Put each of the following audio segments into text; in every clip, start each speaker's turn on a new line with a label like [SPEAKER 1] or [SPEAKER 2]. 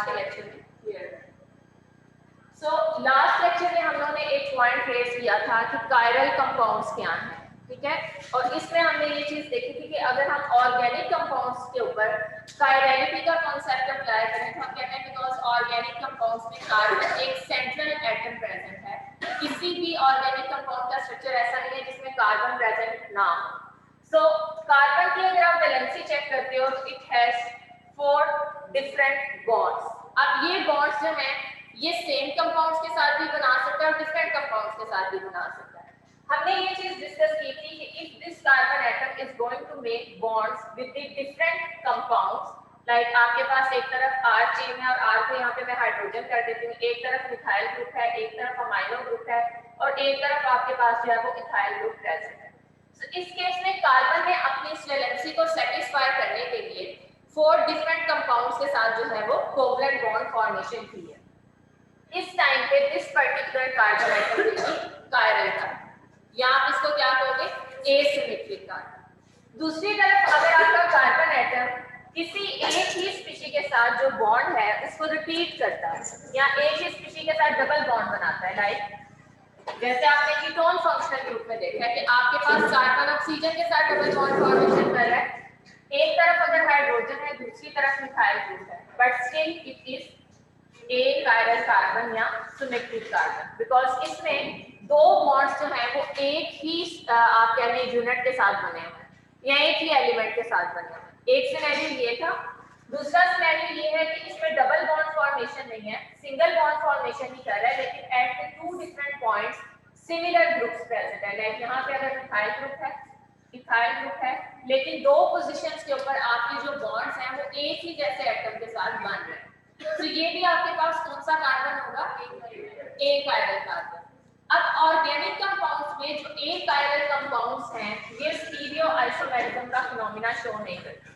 [SPEAKER 1] Lecture में clear है। So last lecture में हम लोगों ने एक पॉइंट रेज किया था कि कायरल कंपाउंड्स क्या हैं, ठीक है। और इसमें हमने ये चीज देखी थी कि अगर हम ऑर्गेनिक कंपाउंड्स के ऊपर कायरलिटी का कॉन्सेप्ट अप्लाई करें तो हम कहते हैं बिकॉज ऑर्गेनिक कंपाउंड्स में कार्बन एक सेंट्रल एटम प्रेजेंट है। किसी भी ऑर्गेनिक कंपाउंड का स्ट्रक्चर ऐसा नहीं है जिसमें कार्बन प्रेजेंट ना हो। सो कार्बन की अगर आप वैलेंसी चेक करते हो तो इट हैज 4 डिफरेंट बॉन्ड्स। अब ये बॉन्ड्स जो हैं ये सेम कंपाउंड्स के साथ भी बना सकता है और डिफरेंट कंपाउंड्स के साथ भी बना सकता है। हमने ये चीज डिस्कस की थी कि if this carbon atom is going to make bonds with the different compounds, like आपके पास एक तरफ R चेन है और R को यहाँ पे मैं हाइड्रोजन कर देती हूँ, एक तरफ मिथाइल ग्रुप है, एक तरफ अमाइनो ग्रुप है और एक तरफ आपके पास जो है वो इथाइल ग्रुप प्रेजेंट है। तो इस केस में कार्बन ने अपनी इस वैलेंसी को सेटिस्फाई करने के लिए 4 डिफरेंट कंपाउंड्स के साथ जो है वो कोवलेंट बॉन्ड फॉर्मेशन की है। इस टाइम पे this particular carbon atom will be chiral carbon या आप इसको क्या कहोगे एसिमेट्रिक कार्बन। दूसरी तरफ अगर आपका कार्बन एटम किसी एक ही स्पीशी के साथ जो बॉन्ड है उसको रिपीट करता है या एक ही स्पीशी के साथ डबल बॉन्ड बनाता है, लाइक जैसे आपने कीटोन फंक्शनल ग्रुप में देखा है कि आपके पास कार्बन ऑक्सीजन के साथ डबल बॉन्ड फॉर्मेशन कर रहा है, एक तरफ अगर हाइड्रोजन है दूसरी तरफ मिथाइल ग्रुप है, but still it is a chiral carbon या सिमेट्रिक कार्बन बिकॉज इसमें दो बॉन्ड्स जो हैं वो एक ही आप कह रहे यूनिट के साथ बने हुए हैं या एक ही एलिमेंट के साथ बने हुए हैं। एक सिनेरियो ये था। दूसरा सिनेरियो ये है कि इसमें डबल बॉन्ड फॉर्मेशन नहीं है, सिंगल बॉन्ड फॉर्मेशन ही कर रहा है, लेकिन at the 2 different points similar groups present है। लाइक यहाँ पे अगर मिथाइल ग्रुप है, इथाइल ग्रुप है, लेकिन दो पोजीशंस के ऊपर आपके जो बॉन्ड्स हैं वो एक ही जैसे एटम के साथ बन रहे हैं। तो ये भी आपके पास कौन सा कार्बन होगा, एक कायरल कार्बन। अब ऑर्गेनिक कंपाउंड्स में जो एक कायरल कंपाउंड्स हैं ये स्टीरियो आइसोमेरिज्म का फिनोमेना शो नहीं करते।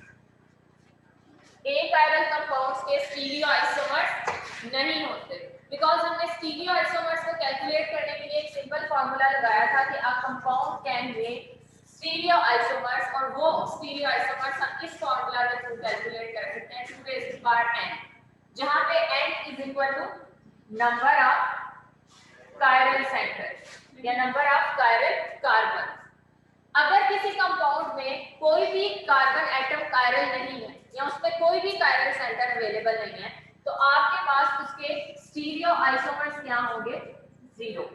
[SPEAKER 1] एक कायरल कंपाउंड्स के स्टीरियो आइसोमर्स नहीं होते बिकॉज हमने स्टीरियो आइसोमर्स को कैलकुलेट करने के लिए एक सिंपल फार्मूला लगाया था कि a compound can make stereo isomers और वो स्टीरियो आइसोमर्स हम इस फार्मूला के थ्रू कैलकुलेट कर सकते हैं 2 raised to power n, जहां पे n is equal to number of chiral centre या नंबर ऑफ कायरल कार्बन। अगर किसी कंपाउंड में कोई भी कार्बन एटम कायरल नहीं है या उसमें कोई भी कायरल सेंटर अवेलेबल नहीं है तो आपके पास उसके स्टीरियो आइसोमर्स क्या होंगे, 0।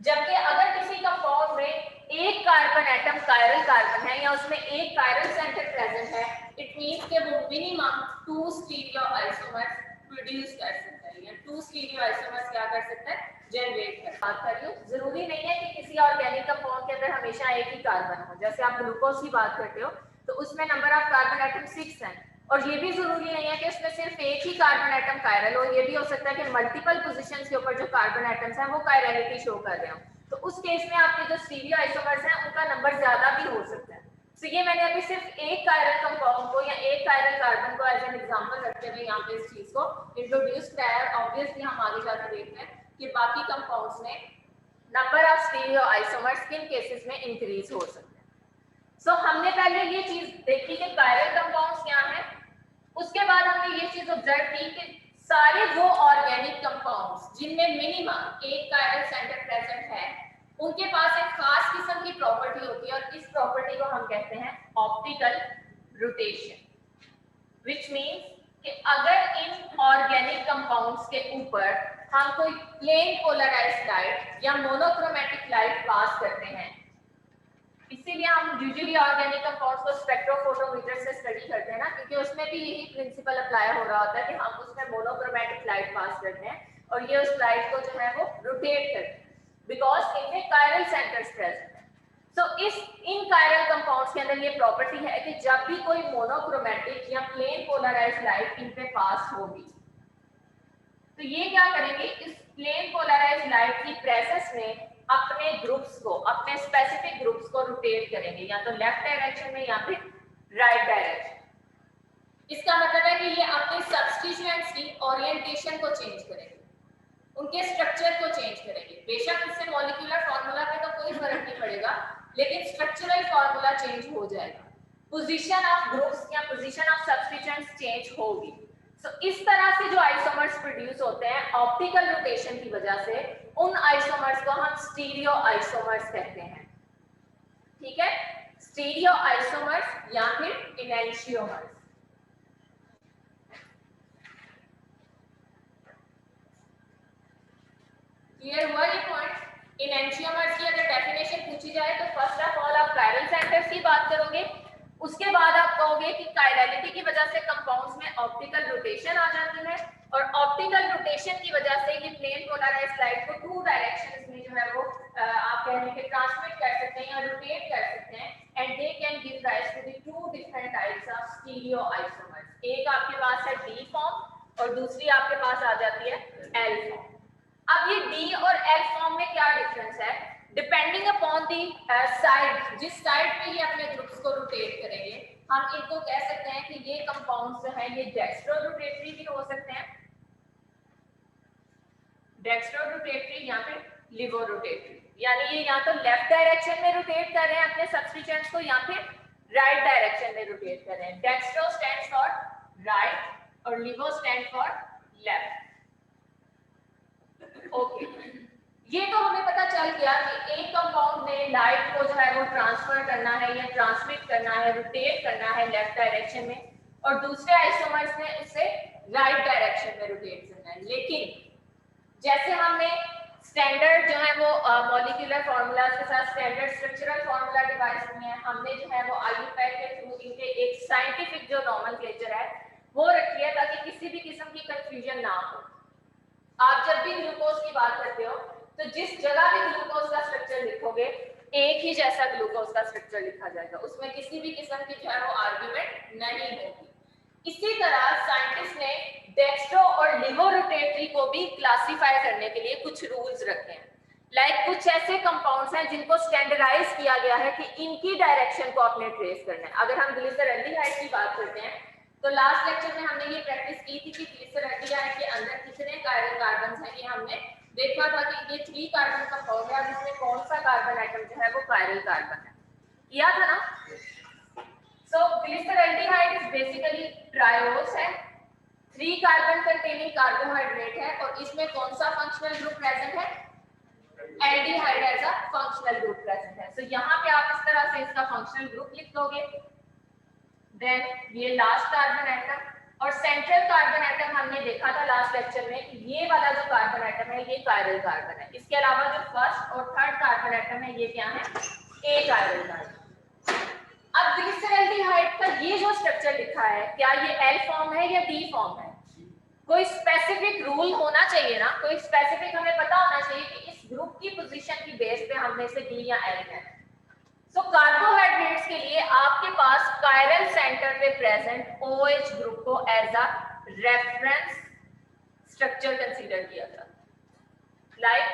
[SPEAKER 1] जबकि अगर किसी कंपाउंड में एक कार्बन एटम कायरल कार्बन है या उसमें एक कायरल सेंटर प्रेजेंट है, इट मींस कि वो मिनिमम 2 स्टीरियो आइसोमर्स प्रोड्यूस कर सकता है या 2 स्टीरियो आइसोमर्स क्या कर सकता है, जनरेट कर। बात कर रही हूँ, जरूरी नहीं है कि किसी ऑर्गेनिक कंपाउंड के अंदर हमेशा एक ही कार्बन हो। जैसे आप ग्लूकोज की बात करते हो तो उसमें नंबर ऑफ कार्बन एटम 6 है और ये भी जरूरी नहीं है कि उसमें सिर्फ एक ही कार्बन एटम कायरल हो, ये भी हो सकता है कि मल्टीपल पोजीशंस के ऊपर जो कार्बन एटम्स हैं वो कायरलिटी शो कर रहे हो। तो उस केस में आपके जो स्टीरियो आइसोमर्स हैं उनका नंबर ज्यादा भी हो सकता है। तो ये मैंने अभी सिर्फ एक कायरल कंपाउंड को या एक कायरल कार्बन को एज एन एग्जांपल रखते हुए यहाँ पे इस चीज को इंट्रोड्यूस किया है। ऑब्वियसली हम आगे जाकर देखते हैं कि बाकी कंपाउंड्स में नंबर ऑफ स्टीरियो आइसोमर्स किन केसेस में इंक्रीज हो सकते हैं। सो हमने पहले ये चीज देखी कि कायरल कंपाउंड्स क्या हैं, उसके बाद हमने ये चीज ऑब्जर्व की कि सारे वो ऑर्गेनिक कंपाउंड्स जिनमें मिनिमम एक कायरल सेंटर प्रेजेंट है उनके पास एक खास किस्म की प्रॉपर्टी होती है और इस प्रॉपर्टी को हम कहते हैं ऑप्टिकल रोटेशन, व्हिच मींस कि अगर इन ऑर्गेनिक कंपाउंड्स के ऊपर हम कोई प्लेन पोलराइज्ड लाइट या मोनोक्रोमैटिक लाइट पास करते हैं, इसीलिए हम यूजुअली ऑर्गेनिक कंपाउंड्स को स्पेक्ट्रोफोटोमीटर से स्टडी करते हैं ना, क्योंकि उसमें भी यही प्रिंसिपल अप्लाई हो रहा होता है कि हम उसमें मोनोक्रोमैटिक लाइट पास करते हैं और ये उस लाइट को जो है वो रोटेट करते हैं बिकॉज इनमें कायरल सेंटर्स प्रेजेंट है। सो इन कायरल कंपाउंड्स के अंदर ये प्रॉपर्टी है कि जब भी कोई मोनोक्रोमैटिक या प्लेन पोलराइज्ड लाइट इन पे पास होगी तो ये क्या करेंगे, इस प्लेन पोलराइज्ड लाइट की प्रेजेंस में अपने ग्रुप्स को, अपने स्पेसिफिक ग्रुप्स को रोटेट करेंगे या तो लेफ्ट डायरेक्शन में या फिर राइट डायरेक्शन। इसका मतलब है कि ये अपने सब्स्टिट्यूएंट्स की ओरिएंटेशन को चेंज करेंगे, उनके स्ट्रक्चर को चेंज करेंगे। बेशक इससे मॉलिक्यूलर फार्मूला पे तो कोई फर्क नहीं पड़ेगा, लेकिन स्ट्रक्चरल फार्मूला चेंज हो जाएगा, पोजीशन ऑफ ग्रुप्स या पोजीशन ऑफ सब्स्टिट्यूएंट्स चेंज होगी। सो इस तरह से जो आइसोमर्स प्रोड्यूस होते हैं ऑप्टिकल रोटेशन की वजह से, उन आइसोमर्स को हम स्टीरियो आइसोमर्स कहते हैं। ठीक है, स्टीरियो आइसोमर्स या फिर इनैंशियोमर्स। क्लियर हुआ ये पॉइंट? इनैंशियोमर्स की अगर डेफिनेशन पूछी जाए तो फर्स्ट ऑफ ऑल आप कायरल सेंटर्स की बात करोगे, उसके बाद आप कहोगे कि कायरलिटी की वजह से कंपाउंड्स में ऑप्टिकल रोटेशन आ जाती है, और ऑप्टिकल रोटेशन की वजह से ये प्लेन पोलराइज्ड लाइट को टू डायरेक्शंस में जो है वो आप कहने के ट्रांसमिट कर सकते हैं या रोटेट कर सकते हैं, and they can give rise to the two different types of stereo isomers. एक आपके पास है डी फॉर्म और दूसरी आपके पास आ जाती है एल फॉर्म। अब ये डी और एल फॉर्म में क्या डिफरेंस है? डिपेंडिंग अपॉन दी साइड, जिस साइड पे ये अपने ग्रुप्स को रोटेट करेंगे, हम इनको कह सकते हैं कि ये कंपाउंड्स जो है ये डेक्स्ट्रो रोटेटरी भी हो सकते हैं, डेक्स्ट्रो रोटेटरी या फिर लिवो रोटेटरी, यानी ये या तो लेफ्ट डायरेक्शन में रोटेट कर रहे हैं अपने सब्स्टिट्यूएंट्स को या फिर राइट डायरेक्शन में रोटेट कर रहे हैं। डेक्स्ट्रो स्टैंड्स फॉर राइट और लिवो स्टैंड फॉर लेफ्ट। ओके, ये तो हमें पता चल गया कि एक कंपाउंड ने लाइट को जो है वो ट्रांसफर करना है या ट्रांसमिट करना है, रोटेट करना है लेफ्ट डायरेक्शन में, और दूसरे आइसोमर्स ने उसे राइट डायरेक्शन में रोटेट करना है। लेकिन जैसे हमने स्टैंडर्ड जो है वो मॉलिक्यूलर फार्मूलाज के साथ स्टैंडर्ड स्ट्रक्चरल फार्मूला डिवाइस किए हैं, हमने जो है वो आईयूपैक के थ्रू इनके एक साइंटिफिक जो नॉमेनक्लेचर है वो रखी है ताकि किसी भी किस्म की कंफ्यूजन ना हो। आप जब भी ग्लूकोज की बात करते हो तो जिस जगह भी ग्लूकोज का स्ट्रक्चर लिखोगे एक ही जैसा ग्लूकोज का स्ट्रक्चर लिखा जाएगा, उसमें किसी भी किस्म की जो है वो आर्ग्यूमेंट नहीं होगी। इसी तरह साइंटिस्ट ने डेक्स्ट्रो और लिवो रोटेटरी को भी क्लासिफाई करने के लिए कुछ रूल्स रखे हैं। लाइक कुछ ऐसे कंपाउंड्स हैं जिनको स्टैंडर्डाइज किया गया है कि इनकी डायरेक्शन को आपने ट्रेस करना है। अगर हम ग्लिसरॉल्डिहाइड की बात करते हैं तो लास्ट लेक्चर में हमने ये प्रैक्टिस की थी कि ग्लिसरॉल्डिहाइड के अंदर कितने कायरल कार्बन्स हैं, ये हमने देखा था कि ये 3 कार्बन का फॉर्मूला जिसमें कौन सा कार्बन आइटम जो है वो कायरल कार्बन है, किया था ना। सो ग्लिसरॉल्डिहाइड इज बेसिकली ट्रायोस है, 3 कार्बन कंटेनिंग कार्बोहाइड्रेट है, और इसमें कौन सा फंक्शनल ग्रुप प्रेजेंट है? Aldehyde as a functional group present है। सो यहाँ पे आप इस तरह से इसका फंक्शनल ग्रुप लिख दोगे। देन ये लास्ट कार्बन एटम, और सेंट्रल कार्बन एटम हमने देखा था लास्ट लेक्चर में कि ये वाला जो कार्बन एटम है ये कायरल कार्बन है। इसके अलावा जो फर्स्ट और थर्ड कार्बन एटम है ये क्या है? ए कायरल कार्बन। अब ग्लिसरॉल्डिहाइड का ये जो स्ट्रक्चर लिखा है क्या ये एल फॉर्म है या डी फॉर्म है? कोई स्पेसिफिक रूल होना चाहिए ना, कोई स्पेसिफिक हमें पता होना चाहिए कि इस ग्रुप की पोजीशन की बेस पे हम में से डी या एल है। सो कार्बोहाइड्रेट्स के लिए आपके पास कायरल सेंटर पे प्रेजेंट OH ग्रुप को as a reference structure consider किया जाता है। लाइक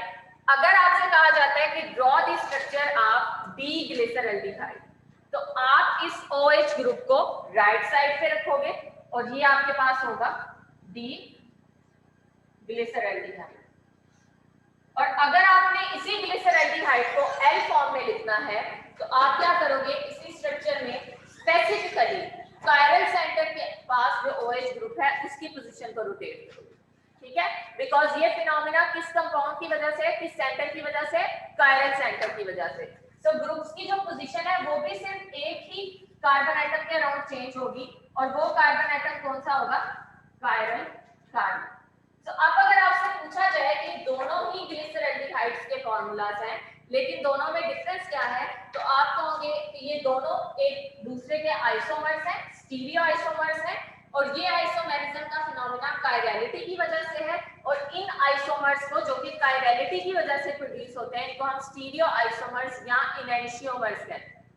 [SPEAKER 1] अगर आपसे कहा जाता है कि draw the structure of D glyceraldehyde, तो आप इस OH ग्रुप को राइट साइड पे रखोगे और ये आपके पास होगा डी ग्लिसरॉल्डिहाइड। और अगर आपने इसी ग्लिसरॉल्डिहाइड को एल फॉर्म में लिखना है तो आप क्या करोगे? इसी स्ट्रक्चर में स्पेसिफिकली कायरल सेंटर के पास जो OH ग्रुप है उसकी पोजीशन को रोटेट करोगे। ठीक है, बिकॉज ये फिनोमेना किस कंपाउंड की वजह से, किस सेंटर की वजह से? कायरल सेंटर की वजह से। सो ग्रुप्स की जो पोजीशन है वो भी सिर्फ एक ही कार्बन एटम के अराउंड चेंज होगी, और वो कार्बन एटम कौन सा होगा? Chiral carbon. तो अब अगर आपसे पूछा जाए कि दोनों ही ग्लिसरॉल्डिहाइड्स के फार्मूलाज हैं लेकिन दोनों में डिफरेंस क्या है, तो आप कहोगे कि ये दोनों एक दूसरे के आइसोमर्स हैं, स्टीरियो आइसोमर्स हैं, और ये आइसोमेरिज्म का फिनोमेना कायरलिटी की वजह से है, और इन आइसोमर्स को जो कि कायरलिटी की वजह से प्रोड्यूस होते हैं इनको हम स्टीरियो आइसोमर्स या इनैंशियोमर्स कहते हैं।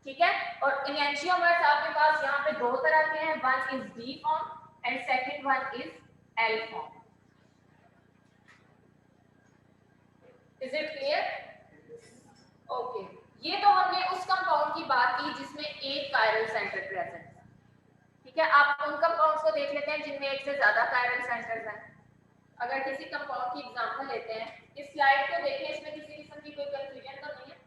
[SPEAKER 1] ठीक है, और इनैंशियोमर्स आपके पास यहाँ पे दो तरह के हैं, one is D form and second one is L form. Is it clear? Okay, ये तो हमने उस कंपाउंड की बात की जिसमें एक कायरल सेंटर प्रेजेंट है। ठीक है, आप उन कंपाउंड्स को देख लेते हैं जिनमें एक से ज्यादा कायरल सेंटर्स हैं। अगर किसी कंपाउंड की एग्जांपल लेते हैं, इस स्लाइड को देखें, इसमें किसी किस्म की कोई कंफ्यूजन तो नहीं है?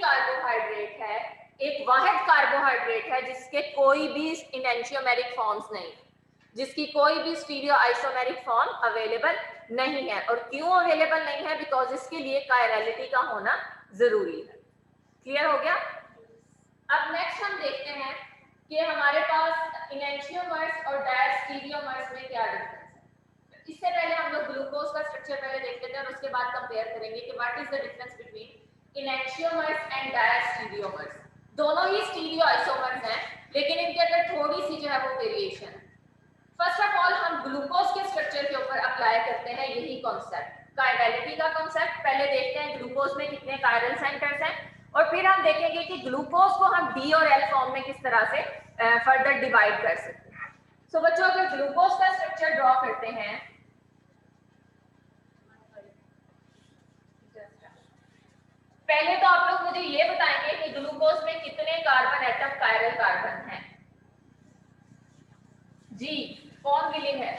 [SPEAKER 1] कार्बोहाइड्रेट है, एक वाहिद कार्बोहाइड्रेट है जिसके कोई भी इनेंशियोमेरिक फॉर्म्स नहीं, जिसकी कोई भी स्टीरियो आइसोमेरिक फॉर्म अवेलेबल नहीं है। और क्यों अवेलेबल नहीं है? बिकॉज इसके लिए कायरलिटी का होना जरूरी है। क्लियर हो गया? अब नेक्स्ट हम देखते हैं कि हमारे पास इनेंशियोमर्स और डायस्टीरियोमर्स में क्या डिफरेंस है। इससे पहले हम लोग ग्लूकोज का स्ट्रक्चर पहले देख लेते हैं और उसके बाद कंपेयर करेंगे कि what is the difference between enantiomers and diastereomers. दोनों ही स्टीरियो आइसोमर्स हैं, लेकिन इनके अंदर थोड़ी सी जो है वो वेरिएशन है। फर्स्ट ऑफ ऑल हम ग्लूकोज के स्ट्रक्चर के ऊपर अप्लाई करते हैं यही कॉन्सेप्ट, कायरलिटी का कॉन्सेप्ट। पहले देखते हैं ग्लूकोज में कितने कायरल सेंटर्स हैं और फिर हम देखेंगे कि ग्लूकोज को हम डी और एल फॉर्म में किस तरह से फर्दर डिवाइड कर सकते हैं। सो बच्चों अगर ग्लूकोज का स्ट्रक्चर ड्रॉ करते हैं, पहले तो आप लोग मुझे ये बताएंगे कि ग्लूकोज में कितने कार्बन एटम कायरल कार्बन हैं। जी कौन विलिंग है?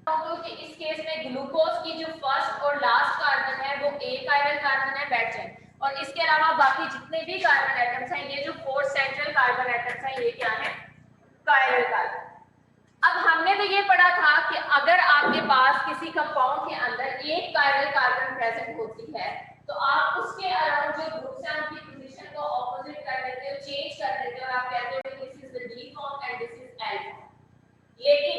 [SPEAKER 1] क्योंकि इस केस में ग्लूकोज की जो फर्स्ट और लास्ट कार्बन है वो ए कायरल कार्बन है, बैठ जाए। और इसके अलावा बाकी जितने भी कार्बन एटम्स हैं, ये जो फोर सेंट्रल कार्बन एटम्स हैं, ये क्या है? Chiral carbon. अब हमने तो ये पढ़ा था कि अगर आपके पास किसी कंपाउंड के अंदर एक कायरल कार्बन प्रेजेंट होती है तो आप उसके अराउंड जो ग्रुप्स हैं उनकी पोजीशन को ऑपोजिट कर देते हो, चेंज कर देते हो और आप कहते हो कि this is the D form and this is L form. लेकिन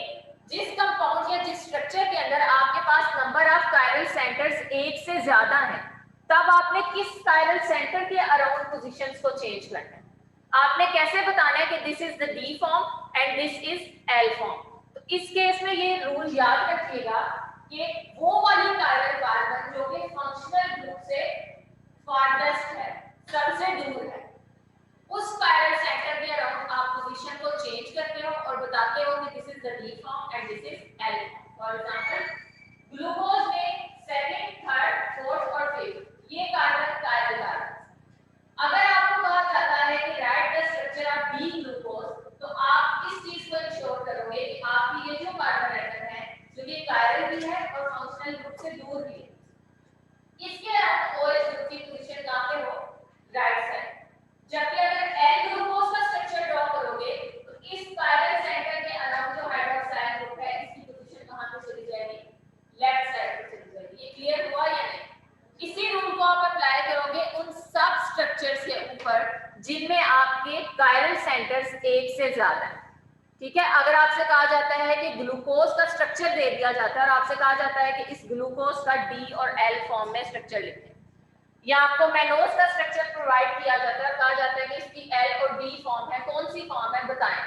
[SPEAKER 1] जिस कंपाउंड या जिस स्ट्रक्चर के अंदर आपके पास नंबर ऑफ कायरल सेंटर्स एक से ज्यादा है, तब आपने किस कायरल सेंटर के अराउंड पोजीशंस को चेंज करना है। आपने कैसे बताना है कि this is the D form and this is L form. तो इस केस में ये रूल याद रखिएगा कि वो वाली कायरल कार्बन जो कि फंक्शनल ग्रुप से फारदेस्ट है, सबसे दूर है, उस कायरल सेंटर के अराउंड आप पोजीशन को चेंज करते हो और बताते हो कि this is the D form and this is L form. For example glucose में सेकंड, थर्ड, फोर्थ और फिफ्थ ये कार्बन कायरल कार्बन। अगर आपको कहा जाता है कि right the structure of D glucose, तो आप इस चीज को इंश्योर करोगे कि आपकी ये जो कार्बन एटम है जो कि कायरल भी है और फंक्शनल ग्रुप से दूर भी है, इसके अराउंड ओएच ग्रुप की पोजीशन कहां पे हो? Right side. जबकि अगर एल ग्लूकोज का स्ट्रक्चर ड्रॉ करोगे तो इस कायरल सेंटर के अराउंड जो हाइड्रोक्साइड ग्रुप है इसकी पोजीशन कहां पे चली जाएगी? लेफ्ट साइड पे चली जाएगी। ये क्लियर हुआ या नहीं? इसी रूल को आप अप्लाई करोगे उन सब स्ट्रक्चर्स के ऊपर जिनमें आपके कायरल सेंटर्स एक से ज्यादा है। ठीक है, अगर आपसे कहा जाता है कि ग्लूकोज का स्ट्रक्चर दे दिया जाता है और आपसे कहा जाता है कि इस ग्लूकोज का डी और एल फॉर्म में स्ट्रक्चर लिखें, या आपको मैनोज का स्ट्रक्चर प्रोवाइड किया जाता है और कहा जाता है कि इसकी एल और डी फॉर्म है, कौन सी फॉर्म है बताएं,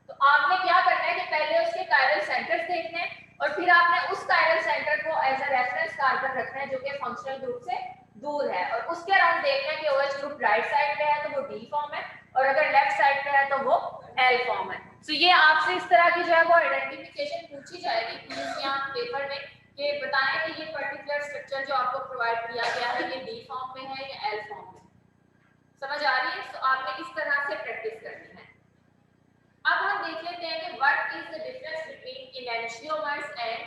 [SPEAKER 1] तो आपने क्या करना है कि पहले उसके कायरल सेंटर्स देखने हैं और फिर आपने उस कायरल सेंटर को एज अ रेफरेंस कार्बन रखना है जो कि फंक्शनल ग्रुप से दूर है और उसके अराउंड देखना है कि OH ग्रुप राइट साइड पे है तो वो डी फॉर्म है और अगर लेफ्ट साइड पे है तो वो एल फॉर्म है। सो ये आपसे इस तरह की जो है वो आइडेंटिफिकेशन पूछी जाएगी प्लीज यहाँ पेपर में कि बताएं कि ये पर्टिकुलर स्ट्रक्चर जो आपको प्रोवाइड किया गया है ये डी फॉर्म में है या एल फॉर्म में। समझ आ रही है? तो आपने इस तरह से प्रैक्टिस करनी है। अब हम देख लेते हैं कि what is the difference between enantiomers and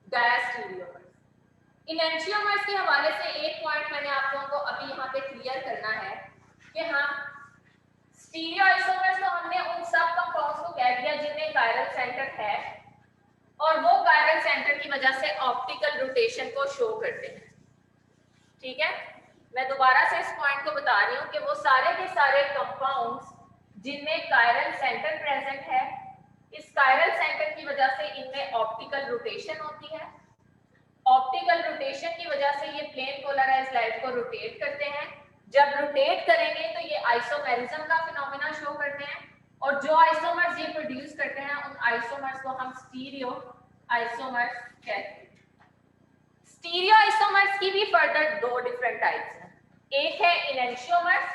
[SPEAKER 1] diastereomers. Enantiomers के हवाले से एक पॉइंट मैंने आप लोगों को अभी यहाँ पे क्लियर करना है कि हम स्टीरियो आइसोमर्स तो हमने उन सब कंपाउंड्स को कह दिया जिनमें कायरल सेंटर है और वो कायरल सेंटर की वजह से ऑप्टिकल रोटेशन को शो करते हैं। ठीक है, मैं दोबारा से इस पॉइंट को बता रही हूँ कि वो सारे के सारे कंपाउंड्स जिनमें कायरल सेंटर प्रेजेंट है, इस कायरल सेंटर की वजह से इनमें ऑप्टिकल रोटेशन होती है। ऑप्टिकल रोटेशन की वजह से ये प्लेन पोलराइज्ड लाइट को रोटेट करते हैं। जब रोटेट करेंगे तो ये आइसोमेरिज्म का फिनोमेना शो करते हैं और जो आइसोमर्स ये प्रोड्यूस करते हैं उन आइसोमर्स को हम स्टीरियो आइसोमर्स कहते हैं। स्टीरियो आइसोमर्स की भी फर्दर दो डिफरेंट टाइप्स हैं, एक है इनेंशियोमर्स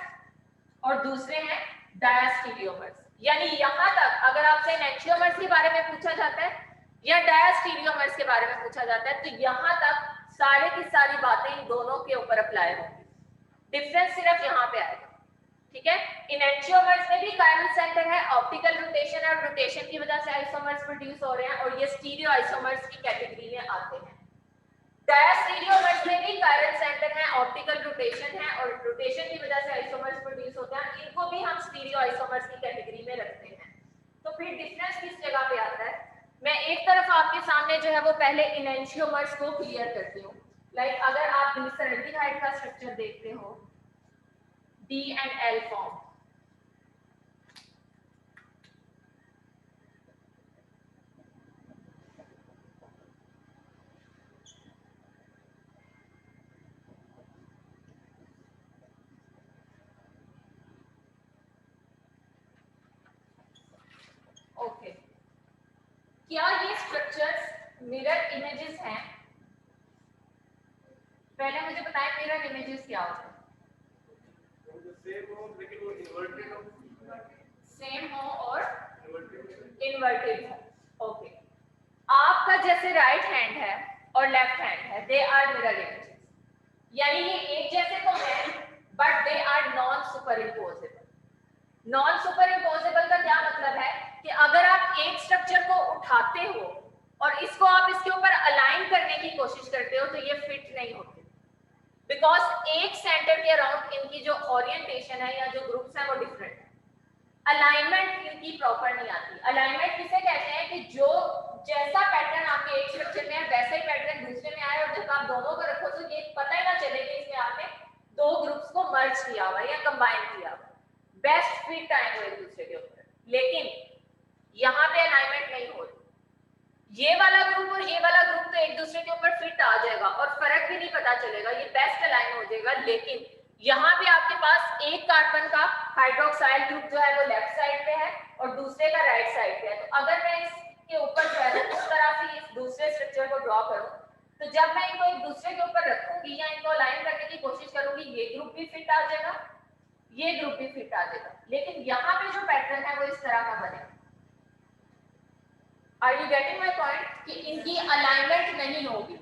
[SPEAKER 1] और दूसरे हैं डायस्टीरियोमर्स। यानी यहां तक अगर आपसे इनेंशियोमर्स के बारे में पूछा जाता है या डायस्टीरियोमर्स के बारे में पूछा जाता है तो यहां तक सारे की सारी बातें इन दोनों के ऊपर अप्लाई होंगी, डिफरेंस सिर्फ यहां पे आएगा। ठीक है, इनेंशियोमर्स में भी कायरल सेंटर है, ऑप्टिकल रोटेशन और रोटेशन की वजह से आइसोमर्स प्रोड्यूस हो रहे हैं और ये स्टीरियो आइसोमर्स की कैटेगरी में आते हैं। डायस्टीरियोमर्स में भी कायरल सेंटर है, ऑप्टिकल रोटेशन है और रोटेशन की वजह से आइसोमर्स प्रोड्यूस होते हैं, इनको भी हम स्टीरियो आइसोमर्स की कैटेगरी में रखते हैं। तो फिर डिफरेंस किस जगह पे आता है? मैं एक तरफ आपके सामने जो है वो पहले इनएंशियोमर्स को क्लियर करती हूँ। लाइक अगर आप ग्लिसरल्डिहाइड का स्ट्रक्चर देखते हो, D and L form, okay क्या ये स्ट्रक्चर्स मिरर इमेजेस हैं? पहले मुझे बताएं मिरर इमेजेस क्या होते हैं? सेम हो और इन्वर्टेड हो। ओके, आपका जैसे राइट हैंड है और लेफ्ट हैंड है, दे आर मिरर इमेजेस, यानी ये एक जैसे तो हैं but they are non superimposable. Non superimposable का क्या मतलब है कि अगर आप एक स्ट्रक्चर को उठाते हो और इसको आप इसके ऊपर अलाइन करने की कोशिश करते हो तो ये फिट नहीं होते, बिकॉज एक सेंटर के अराउंड इनकी जो ओरिएंटेशन है या जो ग्रुप्स हैं वो डिफरेंट है, अलाइनमेंट इनकी प्रॉपर नहीं आती। अलाइनमेंट किसे कहते हैं कि जो जैसा पैटर्न आपके एक स्ट्रक्चर में है वैसा ही पैटर्न दूसरे में आए और जब आप दोनों को रखो तो ये पता ही ना चले कि इसमें आपने दो ग्रुप्स को मर्ज किया हुआ या कंबाइन किया हुआ, बेस्ट फिट आए हुए एक दूसरे के ऊपर। लेकिन यहाँ पे अलाइनमेंट नहीं हो रही, ये वाला ग्रुप और ये वाला ग्रुप तो एक दूसरे के ऊपर फिट आ जाएगा और फर्क भी नहीं पता चलेगा, ये बेस्ट अलाइन हो जाएगा। लेकिन यहाँ पे आपके पास एक कार्बन का हाइड्रोक्साइल ग्रुप जो है वो लेफ्ट साइड पे है और दूसरे का राइट साइड पे है, तो अगर मैं इसके ऊपर जो है इस तरह से इस दूसरे स्ट्रक्चर को ड्रॉ करूं तो जब मैं इनको एक दूसरे के ऊपर रखूंगी या इनको अलाइन करने की कोशिश करूंगी, ये ग्रुप भी फिट आ जाएगा, ये ग्रुप भी फिट आ जाएगा, लेकिन यहाँ पे जो पैटर्न है वो इस तरह का बनेगा। Are you getting my point? कि इनकी अलाइनमेंट नहीं होगी,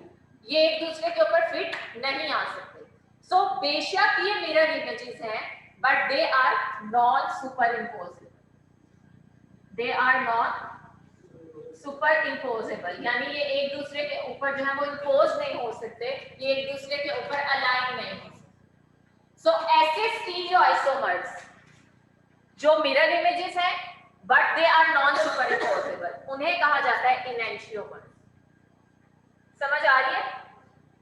[SPEAKER 1] ये एक दूसरे के ऊपर फिट नहीं आ सकते। सो बेशक ये मिरर इमेजेस हैं but they are non superimposable, they are non superimposable, यानी ये एक दूसरे के ऊपर जो है वो इम्पोज नहीं हो सकते, ये एक दूसरे के ऊपर अलाइन नहीं हो सकते। सो ऐसे स्टीरियो आइसोमर्स जो मिरर इमेजेस हैं but they are non superimposable, उन्हें कहा जाता है इनएंशियोमर्स। समझ आ रही है?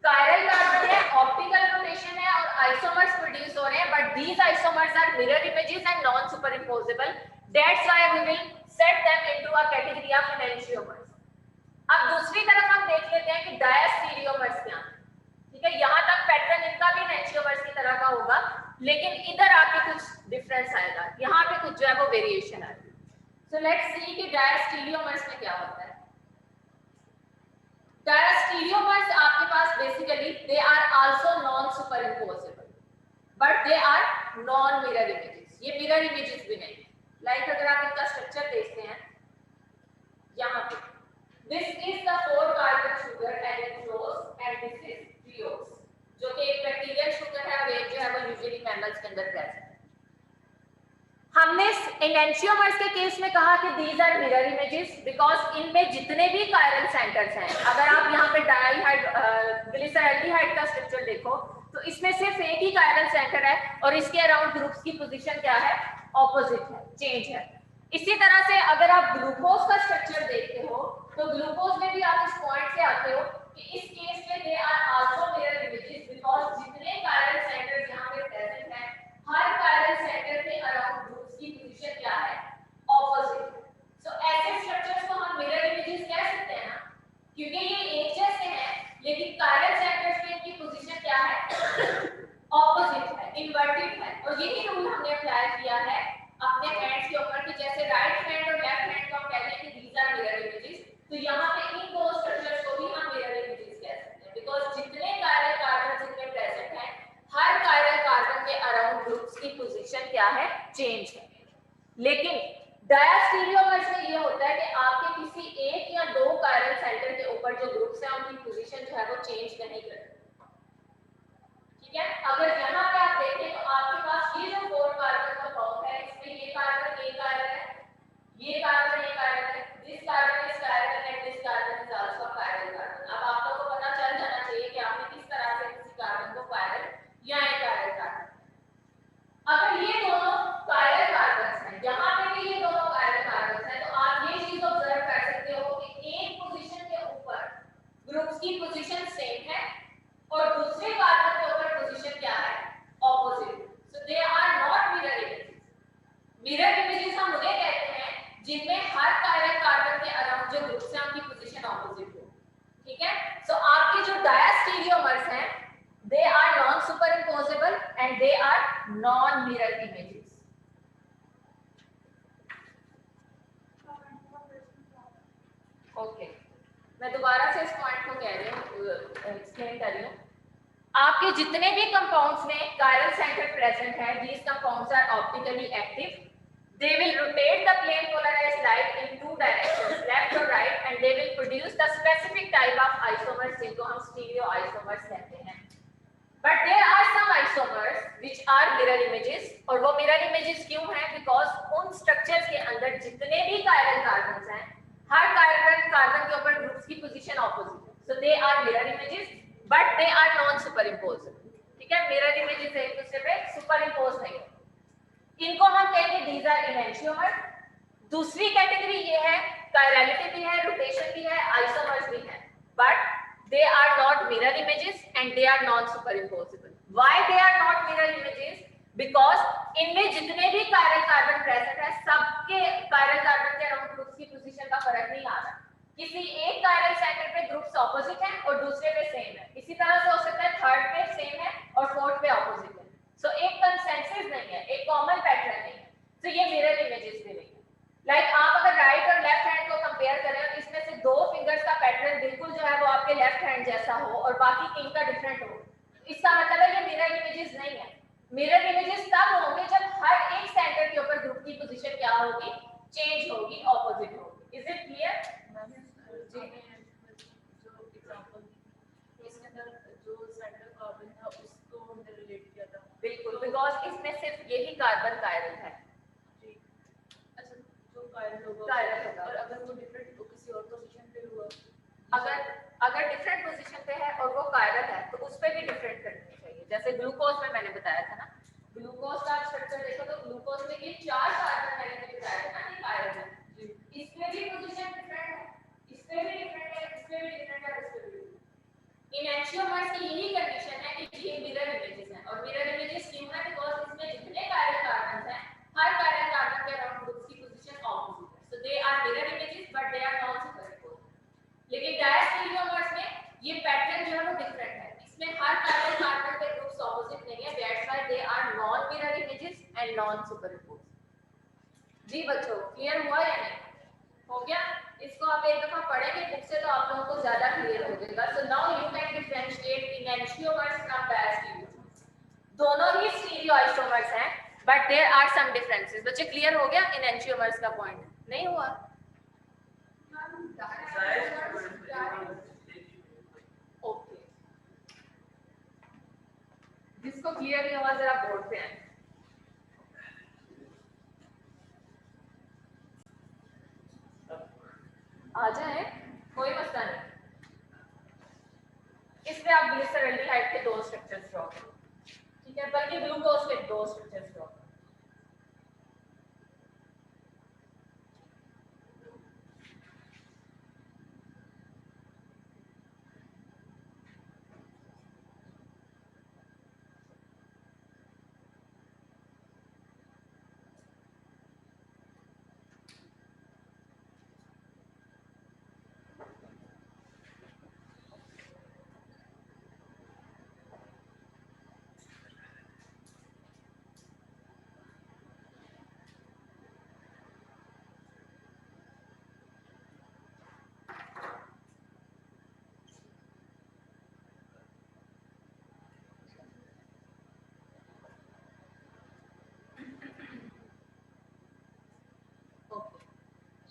[SPEAKER 1] कायरल कार्बन है, ऑप्टिकल रोटेशन है और आइसोमर्स प्रोड्यूस हो रहे हैं, but these isomers are mirror images and non superimposable, that's why we will set them into a category of enantiomers. अब दूसरी तरफ हम देख लेते हैं कि डायस्टीरियोमर्स क्या है। ठीक है, यहां तक पैटर्न इनका भी इनएंशियोमर्स की तरह का होगा, लेकिन इधर आके कुछ डिफरेंस आएगा, यहाँ पे कुछ जो है वो वेरिएशन आएगी। सो लेट्स सी कि डायस्टीरियोमर्स में क्या होता है। डायस्टीरियोमर्स आपके पास basically they are also non superimposable but they are non mirror images, ये मिरर इमेजेस भी नहीं। लाइक अगर आप इनका स्ट्रक्चर देखते हैं यहाँ पे, this is the 4 carbon sugar and it and this is triose, जो कि एक बैक्टीरियल शुगर है और एक जो है वो यूजुअली मैमल्स के अंदर प्रेजेंट है। हमने इनएंशियोमर्स के केस में कहा कि these are mirror images because इनमें जितने भी कायरल सेंटर्स हैं, अगर आप यहाँ पे ग्लिसरल्डिहाइड का स्ट्रक्चर देखो तो इसमें सिर्फ एक ही कायरल सेंटर है और इसके अराउंड ग्रुप्स की पोजीशन क्या है? ऑपोजिट है, चेंज है। इसी तरह से अगर आप ग्लूकोज का स्ट्रक्चर देखते हो तो ग्लूकोज में भी आप इस पॉइंट से आते हो कि इस केस में they are also mirror images because जितने कायरल सेंटर्स यहाँ पे प्रेजेंट हैं, हर कायरल सेंटर के अराउंड ग्रुप्स की पोजीशन क्या है? ऑपोजिट। सो ऐसे स्ट्रक्चर्स को हम मिरर इमेजेस कह सकते हैं ना, क्योंकि ये एक जैसे हैं लेकिन कायरल सेंटर्स में इनकी पोजीशन क्या है? ऑपोजिट है, इन्वर्टेड है। और यही रूल हमने अप्लाई किया है अपने हैंड्स के ऊपर कि जैसे राइट हैंड और लेफ्ट हैंड को हम कहते हैं कि दीज आर मिरर इमेजेस, तो यहाँ पे इन दो स्ट्रक्चर्स को भी हम मिरर इमेजेस कह सकते हैं बिकॉज जितने कायरल कार्बन जितने प्रेजेंट हैं, हर कायरल कार्बन के अराउंड ग्रुप्स की पोजीशन क्या है? चेंज है। लेकिन डायस्टीरियोमर्स में ये होता है कि आपके किसी एक या दो कायरल सेंटर के ऊपर जो ग्रुप्स हैं उनकी पोजीशन जो है वो चेंज नहीं करती। ठीक है, अगर यहाँ पे आप देखें तो आपके पास ये जो 4 कार्बन का फॉर्म है, इसमें ये कार्बन है, ये कार्बन है, this carbon is carbon and this carbon is also chiral carbon. अब आप लोगों को पता चल जाना चाहिए कि are non mirror images. Okay, मैं दोबारा से इस पॉइंट को कह रही हूँ, एक्सप्लेन कर रही हूँ। आपके जितने भी कंपाउंड्स में कायरल सेंटर प्रेजेंट है, these compounds are optically active. They will rotate the plane polarized light in two directions, left or right, and they will produce the specific type of isomers जिनको हम stereo isomers कहते हैं। But there are some isomers which are mirror images, और वो mirror images क्यों हैं? Because उन structures के अंदर जितने भी कायरल कार्बन्स हैं, हर कायरल कार्बन के ऊपर ग्रुप्स की पोजीशन ऑपोजिट है, so they are mirror images, but they are non superimposed। ठीक है, mirror images एक दूसरे पे सुपरइम्पोज नहीं होते, इनको हम कहेंगे these are enantiomers। दूसरी कैटेगरी ये है, कायरलिटी भी है, रोटेशन भी है, आइसोमर्स भी है, but they are not mirror images and they are non superimposable। why they are not mirror images? because इनमें जितने भी कायरल कार्बन प्रेजेंट है, सबके कायरल कार्बन के अराउंड ग्रुप्स की पोजीशन का फर्क नहीं आ रहा। किसी एक कायरल सेंटर पे ग्रुप्स ऑपोजिट हैं और दूसरे पे सेम है, इसी तरह से हो सकता है थर्ड पे सेम है और फोर्थ पे ऑपोजिट है, सो एक कंसेंसस नहीं है, एक कॉमन पैटर्न नहीं है, तो ये मिरर इमेजेस भी नहीं है। लाइक आप अगर राइट और लेफ्ट हैंड को कंपेयर करें और इसमें से दो फिंगर्स का पैटर्न बिल्कुल जो है वो आपके लेफ्ट हैंड जैसा हो और बाकी तीन का डिफरेंट हो, इसका मतलब है ये मिरर इमेजेस नहीं है। मिरर इमेजेस तब होंगे जब हर एक सेंटर के ऊपर ग्रुप की पोजीशन क्या होगी, चेंज होगी, ऑपोजिट होगी। Is it clear?
[SPEAKER 2] जो एग्जांपल इसके अंदर जो सेंट्रल कार्बन था उसको हमने रिलेट किया था।
[SPEAKER 1] बिल्कुल, बिकॉज इसमें सिर्फ यही कार्बन कायरल है।
[SPEAKER 2] जी, अच्छा, जो कायरल होगा और अगर वो डिफरेंट किसी और पोजीशन पे हुआ,
[SPEAKER 1] अगर डिफरेंट पोजीशन पे है और वो कायरल है तो उस पे भी डिफरेंट करनी चाहिए। जैसे ग्लूकोज में मैंने बताया था ना, ग्लूकोज का स्ट्रक्चर देखो तो ग्लूकोज में ये 4 कार्बन मैंने बताया था ना, ये कायरल है, इसमें भी पोजीशन डिफरेंट है, इसमें भी डिफरेंट है, इसमें भी डिफरेंट है, इसमें भी। एनांटियोमर्स की यही कंडीशन है कि ये मिरर इमेजेस हैं, और मिरर इमेजेस क्यों है? बिकॉज़ इसमें जितने कायरल कार्बन्स हैं, हर कायरल कार्बन के अराउंड ग्रुप्स की पोजीशन ऑपोजिट है, so they are mirror images but they are non superimposed. लेकिन डायस्टीरियोमर्स में ये पैटर्न जो है वो डिफरेंट है, इसमें हर कायरल कार्बन के ग्रुप्स ऑपोजिट नहीं है, that's why they are non mirror images and non superimposed. जी बच्चों, क्लियर हुआ या नहीं? हो गया? इसको आप एक दफा पढ़ेंगे बुक से तो आप लोगों को ज्यादा क्लियर हो जाएगा। So now you can differentiate enantiomers from diastereomers. दोनों ही स्टीरियो आइसोमर्स हैं but there are some differences. बच्चे क्लियर हो गया एनांटियोमर्स का पॉइंट? नहीं हुआ? ओके, जिसको क्लियर नहीं हुआ जरा बोर्ड पे आए। आ जाए, कोई मसला नहीं। इसमें आप ग्लिसरॉल्डिहाइड के 2 स्ट्रक्चर्स ड्रॉ करो, ठीक है, बल्कि ग्लूकोज के 2 स्ट्रक्चर्स ड्रॉ करो।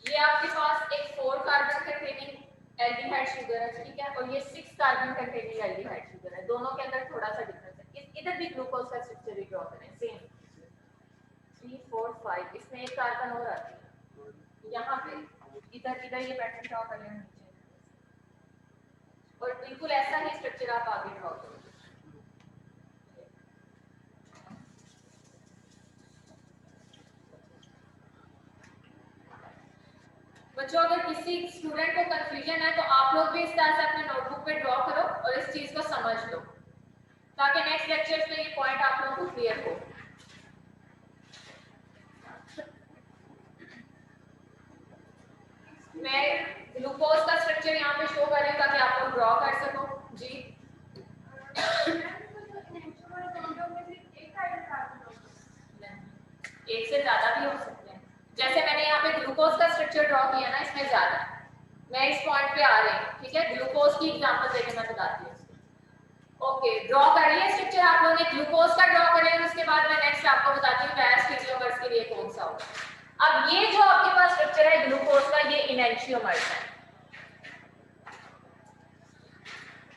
[SPEAKER 1] ये आपके पास एक 4 कार्बन कंटेनिंग एल्डिहाइड शुगर है, ठीक है, और ये 6 कार्बन कंटेनिंग एल्डिहाइड शुगर है, दोनों के अंदर थोड़ा सा डिफरेंस है। इधर भी ग्लूकोज का स्ट्रक्चर ड्रॉ करें, सेम 3 4 5, इसमें एक कार्बन और आती है यहाँ पे, इधर ये पैटर्न ड्रॉ कर लेना नीचे, और बिल्कुल ऐसा ही स्ट्रक्चर आप आगे ड्रॉ करो। बच्चों, अगर किसी स्टूडेंट को कंफ्यूजन है तो आप लोग भी इस तरह से अपने नोटबुक पे ड्रॉ करो और इस चीज को समझ लो, ताकि नेक्स्ट लेक्चर्स में ये पॉइंट आप लोगों को क्लियर हो। मैं ग्लूकोज का स्ट्रक्चर यहाँ पे शो कर रही हूँ ताकि आप लोग ड्रॉ कर सको। जी एक से ज्यादा भी हो सकते हैं। जैसे मैंने यहाँ पे ग्लूकोज का स्ट्रक्चर ड्रॉ किया ना, इसमें ज्यादा है। मैं इस पॉइंट पे आ रही हूँ, ठीक है। ग्लूकोज की एग्जांपल देके मैं बताती हूँ। ओके, ड्रॉ कर लिया स्ट्रक्चर आप लोगों ने, ग्लूकोज का ड्रॉ कर लिया। उसके बाद मैं नेक्स्ट आपको बताती हूँ डायस्टीरियोमर्स के लिए कौन सा होगा। अब ये जो आपके पास स्ट्रक्चर है ग्लूकोज का, ये इनएंशियोमर्स है,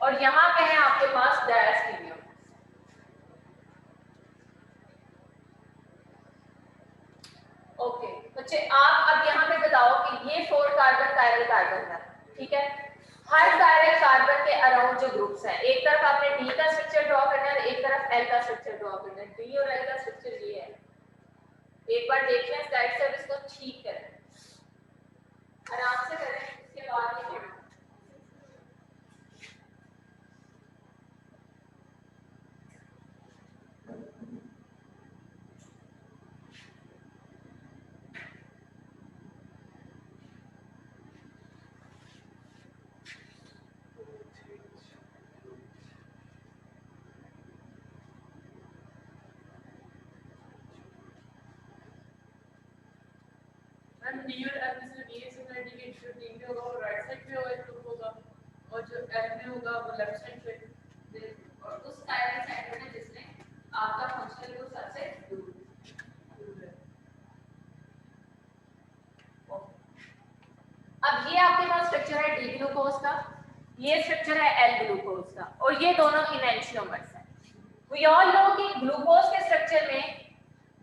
[SPEAKER 1] और यहाँ पे है आपके पास डायस्टीरियोमर्स। ओके बच्चे, आप अब यहाँ पे बताओ कि ये 4 कार्बन कायरल कार्बन है, ठीक है। हर कायरल कार्बन के अराउंड जो ग्रुप्स हैं, एक तरफ आपने डी का स्ट्रक्चर ड्रॉ करना है और एक तरफ एल का स्ट्रक्चर ड्रॉ करना है। डी और एल का स्ट्रक्चर ये है। एक बार देख लें, स्लाइड से इसको ठीक करें, आराम से करें, इसके बाद ये करें।
[SPEAKER 2] डी और एल में से डी से मैं डी के जो डी में होगा वो राइट साइड पे होगा ग्रुप होगा, और जो एल में होगा वो लेफ्ट साइड पे।
[SPEAKER 1] और उस कायरल सेंटर में जिसमें आपका फंक्शनल ग्रुप सबसे दूर है। अब ये आपके पास स्ट्रक्चर है डी ग्लूकोज का, ये स्ट्रक्चर है एल ग्लूकोज का, और ये दोनों इनएंशियोमर्स हैं। वी ऑल नो कि ग्लूकोज के स्ट्रक्चर में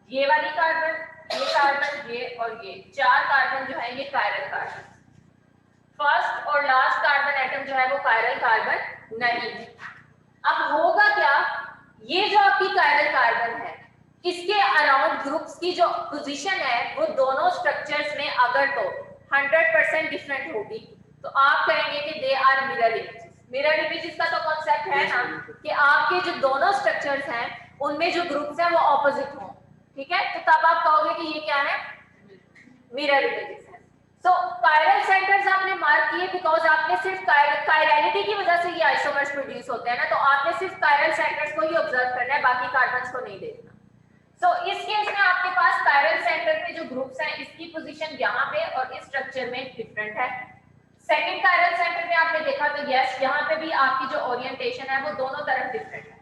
[SPEAKER 1] ये वाली कार्बन, ये कार्बन, ये और ये 4 कार्बन जो है ये कायरल कार्बन। फर्स्ट और लास्ट कार्बन एटम जो है वो कायरल कार्बन नहीं है। अब होगा क्या, ये जो आपकी कायरल कार्बन है, इसके अराउंड ग्रुप्स की जो पोजीशन है वो दोनों स्ट्रक्चर्स में अगर तो 100% डिफरेंट होगी, तो आप कहेंगे कि they are mirror images. Mirror images का तो कॉन्सेप्ट है ना कि आपके जो दोनों स्ट्रक्चर्स हैं उनमें जो ग्रुप्स हैं वो ऑपोजिट हों, ठीक है। तो तब आप कहोगे कि ये क्या है, मिरर इमेजेस है। सो कायरल सेंटर्स आपने मार्क किए बिकॉज आपने सिर्फ कायरलिटी की वजह से ये आइसोमर्स प्रोड्यूस होते हैं ना, तो आपने सिर्फ कायरल सेंटर्स को ही ऑब्जर्व करना है, बाकी कार्बन्स को नहीं देखना। सो इस केस में आपके पास कायरल सेंटर पे जो ग्रुप्स हैं इसकी पोजीशन यहाँ पे और इस स्ट्रक्चर में डिफरेंट है। सेकंड कायरल सेंटर में आपने देखा तो यस, यहाँ पे भी आपकी जो ओरिएंटेशन है वो दोनों तरफ डिफरेंट है।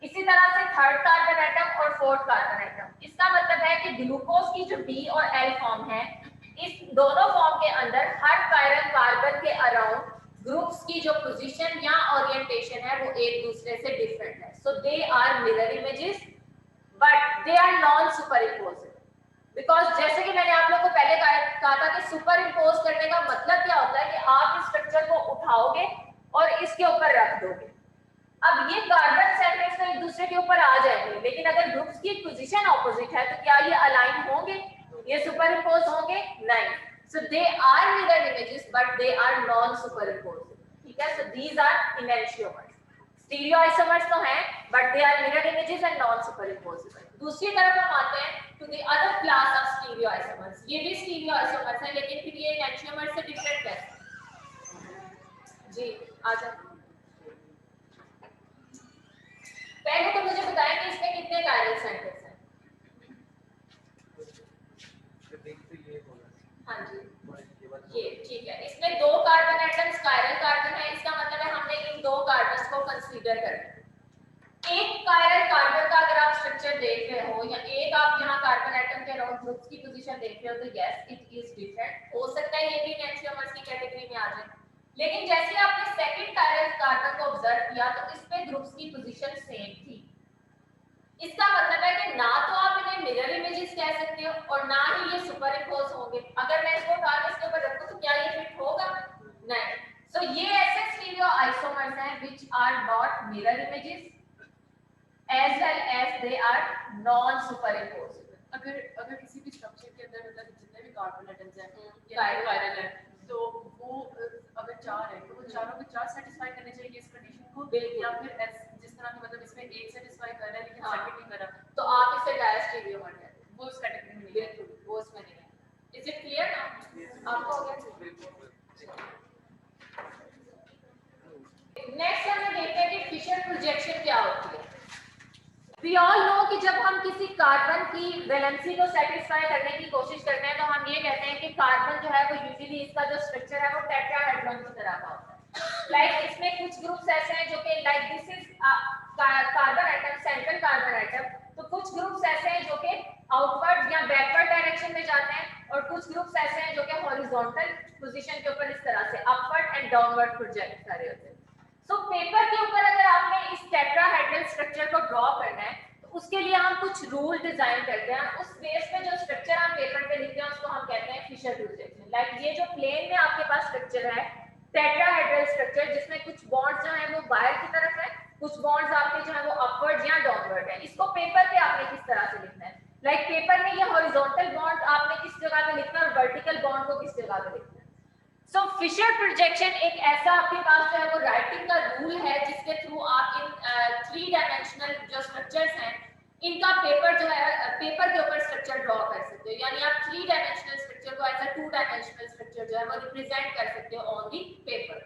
[SPEAKER 1] इसी तरह से थर्ड कार्बन एटम और फोर्थ कार्बन एटम, इसका मतलब है कि ग्लूकोज की जो डी और एल फॉर्म है, इस दोनों फॉर्म के अंदर हर कायरल कार्बन के अराउंड ग्रुप्स की जो पोजीशन या ओरिएंटेशन है वो एक दूसरे से डिफरेंट है। So they are mirror images but they are non superimposing, because जैसे कि मैंने आप लोग को पहले कहा था कि सुपर इम्पोज करने का मतलब क्या होता है कि आप इस स्ट्रक्चर को उठाओगे और इसके ऊपर रख दोगे। अब ये कार्बन सेंटर्स तो एक दूसरे के ऊपर आ जाएंगे, लेकिन अगर ग्रुप्स की पोजीशन ऑपोजिट है तो क्या ये अलाइन होंगे, ये सुपर इम्पोज होंगे? नहीं। So they are mirror images but they are non superimposing, ठीक है। So these are enantiomers. Stereoisomers तो हैं but they are mirror images and non superimposable. दूसरी तरफ हम आते हैं to the other class of stereoisomers. ये भी स्टीरियोआइसोमर्स हैं लेकिन फिर ये एंशियोमर्स से डिफरेंट है। जी आ जाओ। पहले तो मुझे बताएं कि इसमें कितने कायरल सेंटर्स हैं। हाँ जी, ये ठीक है। इसमें 2 कार्बन एटम्स कायरल कार्बन है, इसका मतलब है हमने इन 2 कार्बन्स को कंसीडर करना है। एक कायरल कार्बन का अगर आप स्ट्रक्चर देख रहे हो या एक आप यहाँ कार्बन एटम के अराउंड ग्रुप्स की पोजीशन देख रहे हो तो यस इट इज डिफरेंट। हो सकता है ये भी एंशियोमर्स की कैटेगरी में आ जाए, लेकिन जैसे आपने सेकंड कायरल कार्बन को ऑब्जर्व किया तो इस पे ग्रुप्स की पोजीशन सेम थी। इसका मतलब है कि ना तो आप इन्हें मिरर इमेजेस कह सकते हो और ना ही ये सुपर इम्पोज होंगे। अगर मैं इसको उठा के इसके ऊपर रखूं तो क्या ये फिट होगा? नहीं। सो ये ऐसे स्टीरियो आइसोमर्स हैं which are not mirror images as well as they are non superimposable।
[SPEAKER 2] अगर किसी भी स्ट्रक्चर के अंदर मतलब जितने भी कार्बन एटम्स हैं
[SPEAKER 1] कायरल
[SPEAKER 2] कायरल है तो वो अगर 4 है तो वो चारों के 4 सेटिस्फाई करने चाहिए इस कंडीशन को, या फिर जिस तरह की मतलब इसमें एक सेटिस्फाई कर रहा है लेकिन सेकंड नहीं कर रहा
[SPEAKER 1] तो आप इसे डायस्टीरियोमर कहते हैं,
[SPEAKER 2] वो उस कैटेगरी में नहीं है।
[SPEAKER 1] बिल्कुल वो उसमें नहीं है। इज इट क्लियर ना? आपको हो गया? नेक्स्ट हमें देखते हैं कि फिशर प्रोजेक्शन क्या होती है। We all know कि कि जब हम किसी कार्बन की वैलेंसी को सेटिस्फाई करने की कोशिश करते हैं तो हम ये कहते हैं कि कार्बन जो है वो यूजुअली इसका जो स्ट्रक्चर है वो टेट्राहेड्रॉन की तरह का होता है। लाइक इसमें कुछ ग्रुप्स ऐसे हैं जो कि like this is carbon atom, central carbon atom, तो कुछ ग्रुप्स ऐसे हैं जो कि आउटवर्ड या बैकवर्ड डायरेक्शन में जाते हैं और कुछ ग्रुप्स ऐसे हैं जो कि हॉरिजॉन्टल पोजीशन के ऊपर इस तरह से अपवर्ड एंड डाउनवर्ड प्रोजेक्ट कर रहे होते हैं। सो पेपर के ऊपर अगर आपने इस टेट्राहेड्रल स्ट्रक्चर को ड्रॉ करना है तो उसके लिए हम कुछ रूल डिजाइन करते हैं। उस बेस पे जो स्ट्रक्चर हम पेपर पे लिखते हैं उसको हम कहते हैं फिशर प्रोजेक्शन। लाइक ये जो प्लेन में आपके पास स्ट्रक्चर है टेट्राहेड्रल स्ट्रक्चर, जिसमें कुछ बॉन्ड्स जो है वो बाहर की तरफ है, कुछ बॉन्ड्स आपके जो है वो अपवर्ड या डाउनवर्ड है, इसको पेपर पे आपने किस तरह से लिखना है। लाइक पेपर में ये हॉरिजॉन्टल बॉन्ड आपने किस जगह पे लिखना है और वर्टिकल बॉन्ड को किस जगह पे लिखना है। सो फिशर प्रोजेक्शन एक ऐसा आपके पास जो है वो राइटिंग का रूल है जिसके थ्रू आप इन 3 डायमेंशनल जो स्ट्रक्चर्स हैं इनका पेपर जो है पेपर के ऊपर स्ट्रक्चर ड्रॉ कर सकते हो। यानी आप 3 डायमेंशनल स्ट्रक्चर को एज अ 2 डायमेंशनल स्ट्रक्चर जो है वो रिप्रेजेंट कर सकते हो ऑन दी पेपर।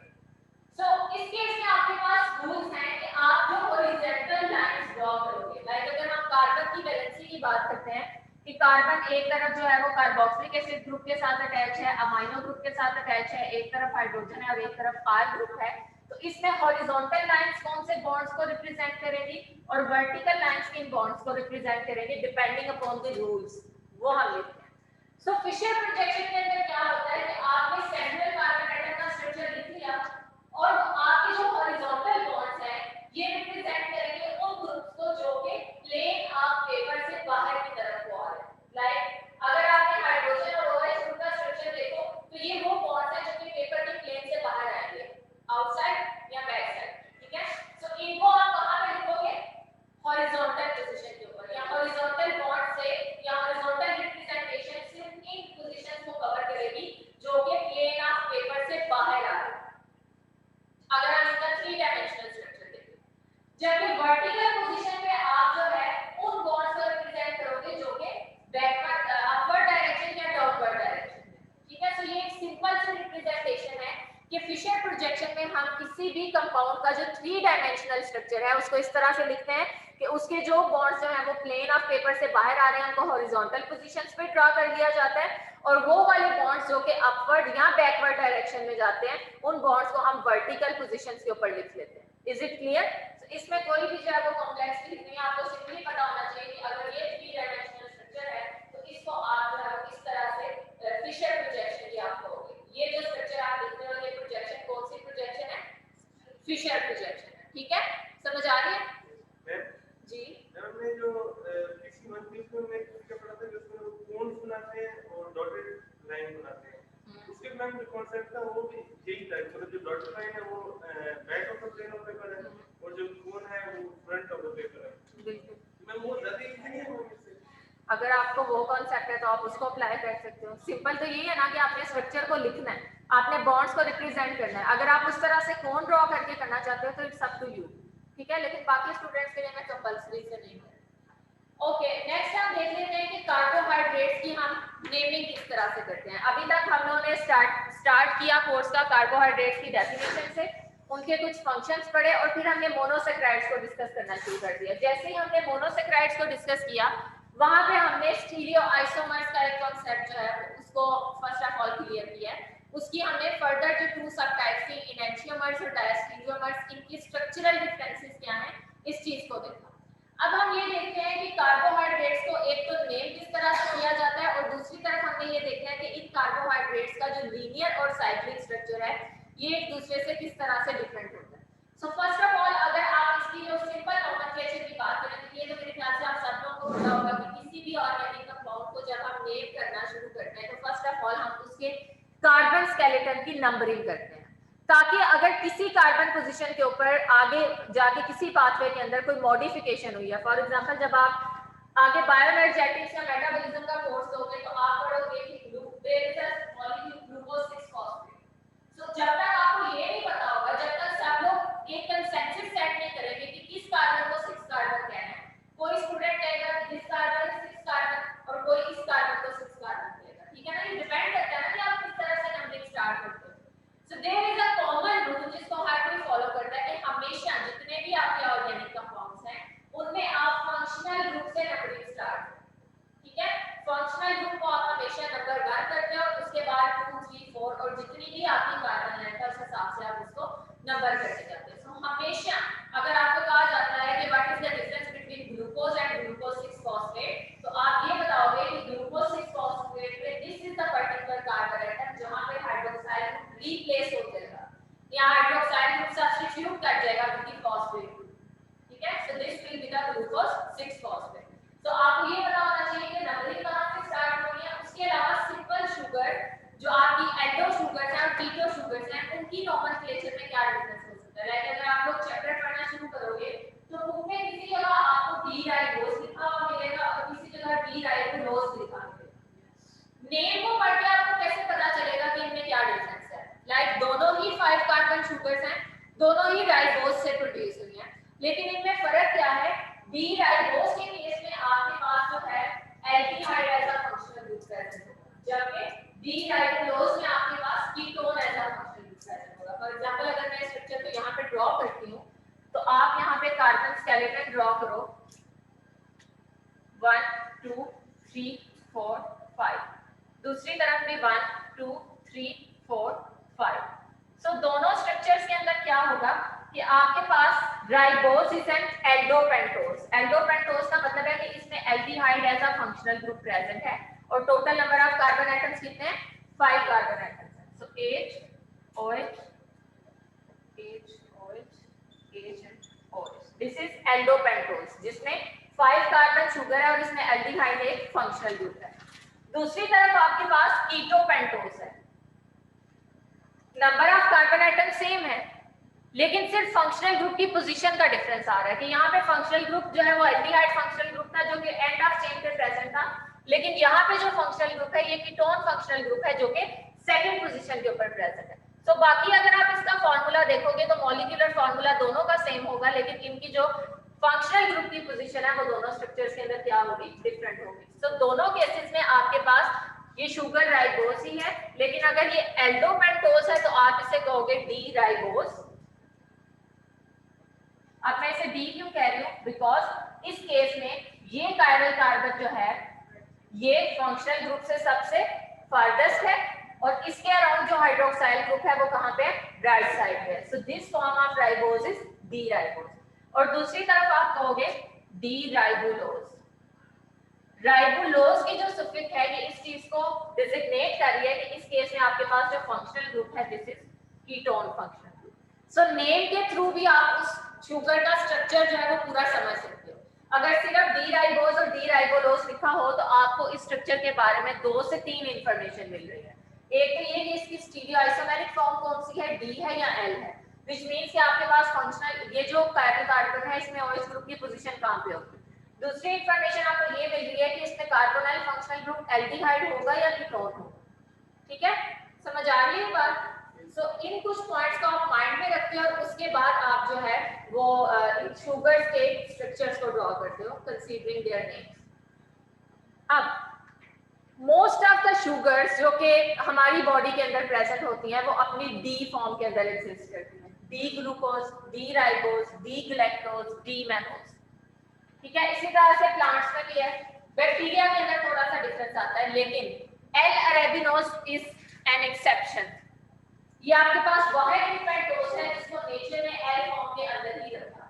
[SPEAKER 1] सो इस केस में आपके पास रूल्स हैं कि आप जो हॉरिजॉन्टल लाइंस ड्रॉ करोगे, लाइक अगर हम कार्बन की वैलेंसी की बात करते हैं कि कार्बन एक तरफ जो है वो कार्बोक्सिलिक एसिड ग्रुप के साथ अटैच है, अमाइनो ग्रुप के साथ अटैच है, एक तरफ हाइड्रोजन है और एक तरफ R ग्रुप है, तो इसमें हॉरिजॉन्टल लाइंस कौन से बॉन्ड्स को रिप्रेजेंट करेगी और वर्टिकल लाइंस किन बॉन्ड्स को रिप्रेजेंट करेंगे डिपेंडिंग अपॉन द रूल्स, वो हम लिखते हैं। सो फिशर प्रोजेक्शन के अंदर क्या होता है कि आपने सेंट्रल कार्बन एटम का स्ट्रक्चर लिख लिया और आपके जो हॉरिजॉन्टल बॉन्ड्स हैं ये रिप्रेजेंट करेंगे उन ग्रुप्स को जो कि प्लेन ऑफ पेपर से बाहर की तरफ को आ रहे हैं। लाइक अगर आपने हाइड्रोजन और OH ग्रुप का स्ट्रक्चर देखो तो ये वो बॉन्ड्स हैं जो कि पेपर के प्लेन से बाहर आएंगे, आउटसाइड या बैक साइड, ठीक है। सो इनको आप कहां पे लिखोगे, हॉरिजॉन्टल पोजीशन के ऊपर, या हॉरिजॉन्टल बॉन्ड से या हॉरिजॉन्टल रिप्रेजेंटेशन सिर्फ इन पोजीशंस को कवर करेगी जो कि प्लेन ऑफ पेपर से बाहर आ रहे हैं अगर हम इसका 3 डायमेंशनल स्ट्रक्चर देखें। जबकि वर्टिकल पोजीशन पे आप जो है उन बॉन्ड्स को रिप्रेजेंट करोगे जो कि बैकवर्ड अपवर्ड डायरेक्शन या डाउनवर्ड डायरेक्शन में, ठीक है। तो ये एक सिंपल सी रिप्रेजेंटेशन है कि फिशर प्रोजेक्शन में हम किसी भी कंपाउंड का जो 3 डायमेंशनल स्ट्रक्चर है उसको इस तरह से लिखते हैं कि उसके जो बॉन्ड्स जो हैं वो प्लेन ऑफ पेपर से बाहर आ रहे हैं उनको हॉरिजॉन्टल पोजीशंस पे ड्रॉ कर दिया जाता है और वो वाले बॉन्ड्स जो कि अपवर्ड या बैकवर्ड डायरेक्शन में जाते हैं उन बॉन्ड्स को हम वर्टिकल पोजीशंस के ऊपर लिख लेते हैं। Is it clear? तो इसमें कोई भी जो है वो कॉम्प्लेक्सिटी नहीं है, आपको सिंपली पता होना चाहिए कि अगर ये 3 डायमेंशनल स्ट्रक्चर है तो इसको आप जो है वो इस तरह से फिशर प्रोजेक्शन की आप कहोगे। ये जो स्ट्रक्चर आप लिखते हो ये प्रोजेक्शन कौन सी प्रोजेक्शन है, फिशर प्रोजेक्शन है, ठीक है। समझ आ रही है जी?
[SPEAKER 3] हमने जो किसी वन पीस में क्या पढ़ा था जिसमें वो कोन्स बनाते हैं और डॉटेड लाइन बनाते हैं, उसके प्लान में कॉन्सेप्ट था वो भी यही था, मतलब जो डॉटेड लाइन है वो back of the plane of paper है और जो कोन है वो फ्रंट ऑफ द पेपर है।
[SPEAKER 1] बिल्कुल,
[SPEAKER 3] मैं वो ज्यादा नहीं है वो मुझसे,
[SPEAKER 1] अगर आपको वो कॉन्सेप्ट है तो आप उसको अप्लाई कर सकते हो। सिंपल तो यही है ना कि आपने स्ट्रक्चर को लिखना है, आपने बॉन्ड्स को रिप्रेजेंट करना है। अगर आप उस तरह से कोन ड्रॉ करके करना चाहते हो तो इट्स अप टू यू, ठीक है। लेकिन बाकी स्टूडेंट्स के लिए मैं कंपल्सरी से नहीं हूं। ओके, नेक्स्ट हम देख लेते हैं कि कार्बोहाइड्रेट्स की हम नेमिंग किस तरह से करते हैं। अभी तक हम लोगों ने स्टार्ट किया कोर्स का कार्बोहाइड्रेट्स की डेफिनेशन से, उनके कुछ फंक्शंस पढ़े और फिर हमने मोनोसेक्राइड्स को डिस्कस करना शुरू कर दिया। जैसे ही हमने मोनोसेक्राइड्स को डिस्कस किया वहां पे हमने स्टीरियो आइसोमर्स का एक कॉन्सेप्ट जो है उसको फर्स्ट ऑफ ऑल क्लियर किया है। उसकी हमने फर्दर जो 2 सब टाइप्स थी इनैंशियोमर्स और डायस्टीरियोमर्स, इनकी स्ट्रक्चरल डिफरेंसेस क्या हैं इस चीज को देखा। अब हम ये देखते हैं कि कार्बोहाइड्रेट्स को एक तो नेम किस तरह से किया जाता है और दूसरी तरफ हमने ये देखना है कि इन कार्बोहाइड्रेट्स का जो लीनियर और साइक्लिक स्ट्रक्चर है ये एक दूसरे से किस तरह से डिफरेंट होता है। सो फर्स्ट ऑफ ऑल अगर आप इसकी जो सिंपल नोमेनक्लेचर की बात करें तो ये तो मेरे ख्याल से आप सब लोगों को पता होगा कि किसी भी ऑर्गेनिक कंपाउंड को जब हम नेम करना शुरू करते हैं तो फर्स्ट ऑफ ऑल हम उसके कार्बन स्केलेटन की नंबरिंग करते हैं ताकि अगर किसी कार्बन पोजीशन के ऊपर आगे जाके किसी पाथवे के अंदर कोई मॉडिफिकेशन हुई है, फॉर एग्जांपल जब आप आगे बायोएनर्जेटिक्स या मेटाबॉलिज्म का कोर्स लोगे तो आप पढ़ोगे कि there is a molecule glucose 6 phosphate. So जब तक आपको ये नहीं पता होगा, जब तक सब लोग एक कंसेंसस सेट नहीं करेंगे कि किस कार्बन को 6 कार्बन कहना है, कोई स्टूडेंट कहेगा कि दिस कार्बन 6 कार्बन और कोई इस कार्बन को 6 कार्बन कहेगा, ठीक है ना। ये डिपेंड करता है ना कि आप किस तरह से नंबरिंग स्टार्ट करते हो। So there is a common rule जिसको हर कोई फॉलो करता है कि हमेशा जितने भी आपके ऑर्गेनिक कंपाउंड्स हैं उनमें आप फंक्शनल ग्रुप से स्टार्ट, ठीक है। फंक्शनल ग्रुप को आप हमेशा नंबर 1 करते हो, उसके बाद 2 3 4 और जितनी भी आपकी कार्बन लेंथ है उस हिसाब से आप उसको नंबर करते जाते हो। सो हमेशा अगर आपको कहा जाता है कि what is the difference between glucose and glucose 6 phosphate, तो आप ये बताओगे कि ग्लूकोज 6 फॉस्फेट में this is the particular carbon atom जहां पे हाइड्रोक्साइल ग्रुप रिप्लेस हो जाएगा, या हाइड्रोक्साइल ग्रुप सब्स्टिट्यूट कर जाएगा विद फॉस्फेट, ठीक है। So this will be the glucose 6 phosphate. तो आपको ये पता होना चाहिए कि नंबरिंग कहां से स्टार्ट होनी है। उसके अलावा सिंपल शुगर जो आपकी एल्डो शुगर्स हैं और कीटो शुगर्स हैं, उनकी नोमेनक्लेचर में क्या डिफरेंस हो सकता है। लाइक अगर आप लोग चैप्टर पढ़ना शुरू करोगे तो बुक में किसी जगह आपको डी राइबोज लिखा हुआ मिलेगा और किसी जगह डी राइबोलोज लिखा मिलेगा। नेम को पढ़ के आपको कैसे पता चलेगा कि इनमें क्या डिफरेंस है। लाइक दोनों ही 5 कार्बन शुगर्स हैं, दोनों ही राइबोज से प्रोड्यूस हुई हैं, लेकिन इनमें फर्क क्या है। डी राइबोज के केस में आपके पास जो है aldehyde as a functional group present होगा, जबकि डी राइबोलोज में आपके पास ketone as a functional group present होगा। फॉर एग्जांपल अगर मैं स्ट्रक्चर को यहां पे ड्रॉ करती हूं तो आप यहां पे कार्बन स्केलेटन ड्रॉ करो 1 2 3 4 5, दूसरी तरफ भी 1 2 3 4 5। सो दोनों स्ट्रक्चर्स के अंदर क्या होगा कि आपके पास राइबोसिस एंड एल्डोपेंटोज। एल्डोपेंटोज का मतलब है कि इसमें aldehyde as a functional group present है और total number of carbon atoms कितने हैं, 5 कार्बन एटम्स हैं। So H OH H OH H and OH, this is aldopentose जिसमें 5 कार्बन शुगर है और इसमें एल्डिहाइड एक फंक्शनल ग्रुप है। दूसरी तरफ आपके पास कीटोपेंटोज है, number of carbon atom same है लेकिन सिर्फ फंक्शनल ग्रुप की पोजीशन का डिफरेंस आ रहा है कि यहाँ पे फंक्शनल ग्रुप जो है वो एल्डिहाइड फंक्शनल ग्रुप था जो कि एंड ऑफ चेन पे प्रेजेंट था, लेकिन यहाँ पे जो फंक्शनल ग्रुप है ये कीटोन फंक्शनल ग्रुप है जो कि सेकंड पोजीशन के ऊपर प्रेजेंट है। तो बाकी अगर आप इसका फार्मूला देखोगे तो मॉलिक्यूलर फार्मूला दोनों का सेम होगा, लेकिन इनकी जो फंक्शनल ग्रुप की पोजीशन है वो दोनों स्ट्रक्चर्स के अंदर क्या होगी, डिफरेंट होगी। तो दोनों केसेस में आपके पास ये शुगर राइबोज ही है, लेकिन अगर ये एल्डोपेंटोज है तो आप इसे कहोगे डी राइबोज। अब मैं इसे डी क्यों कह रही हूँ, बिकॉज इस केस में ये कायरल कार्बन जो है ये फंक्शनल ग्रुप से सबसे फारदेस्ट है और इसके अराउंड जो हाइड्रोक्साइल ग्रुप है वो कहाँ पे है, राइट साइड पे है। So this form of ribose is D ribose. और दूसरी तरफ आप कहोगे डी राइबोलोज। राइबोलोज की जो सफिक्स है ये इस चीज को डिजिग्नेट कर रही है कि इस केस में आपके पास जो फंक्शनल ग्रुप है this is ketone functional group. So name के थ्रू भी आप उस शुगर का स्ट्रक्चर जो है वो पूरा समझ सकते हो। अगर सिर्फ डी राइबोज और डी राइबोलोज लिखा हो तो आपको इस स्ट्रक्चर के बारे में 2 से 3 इंफॉर्मेशन मिल रही है। एक तो ये कि इसकी स्टीरियो आइसोमेरिक फॉर्म कौन सी है, डी है या एल है, व्हिच मींस कि आपके पास फंक्शनल ये जो कायरल कार्बन है इसमें OH ग्रुप की पोजीशन कहां पे होगी। दूसरी इंफॉर्मेशन आपको ये मिल रही है कि इसमें कार्बोनाइल फंक्शनल ग्रुप एल्डिहाइड होगा या कीटोन होगा। ठीक है, समझ आ रही है बात। सो इन कुछ पॉइंट्स को आप माइंड में रखते हो और उसके बाद आप जो है वो शुगर्स के स्ट्रक्चर्स को ड्रॉ करते हो कंसीडरिंग देयर नेम्स। अब मोस्ट ऑफ द शुगर्स जो कि हमारी बॉडी के अंदर प्रेजेंट होती हैं वो अपनी डी फॉर्म के अंदर एग्जिस्ट करती हैं, D glucose, D ribose, D galactose, D mannose. ठीक है, इसी तरह से प्लांट्स में भी है, बैक्टीरिया के अंदर थोड़ा सा डिफरेंस आता है, लेकिन L arabinose is an exception. ये आपके पास वाहिद पेंटोज है जिसको नेचर ने एल फॉर्म के अंदर ही रखा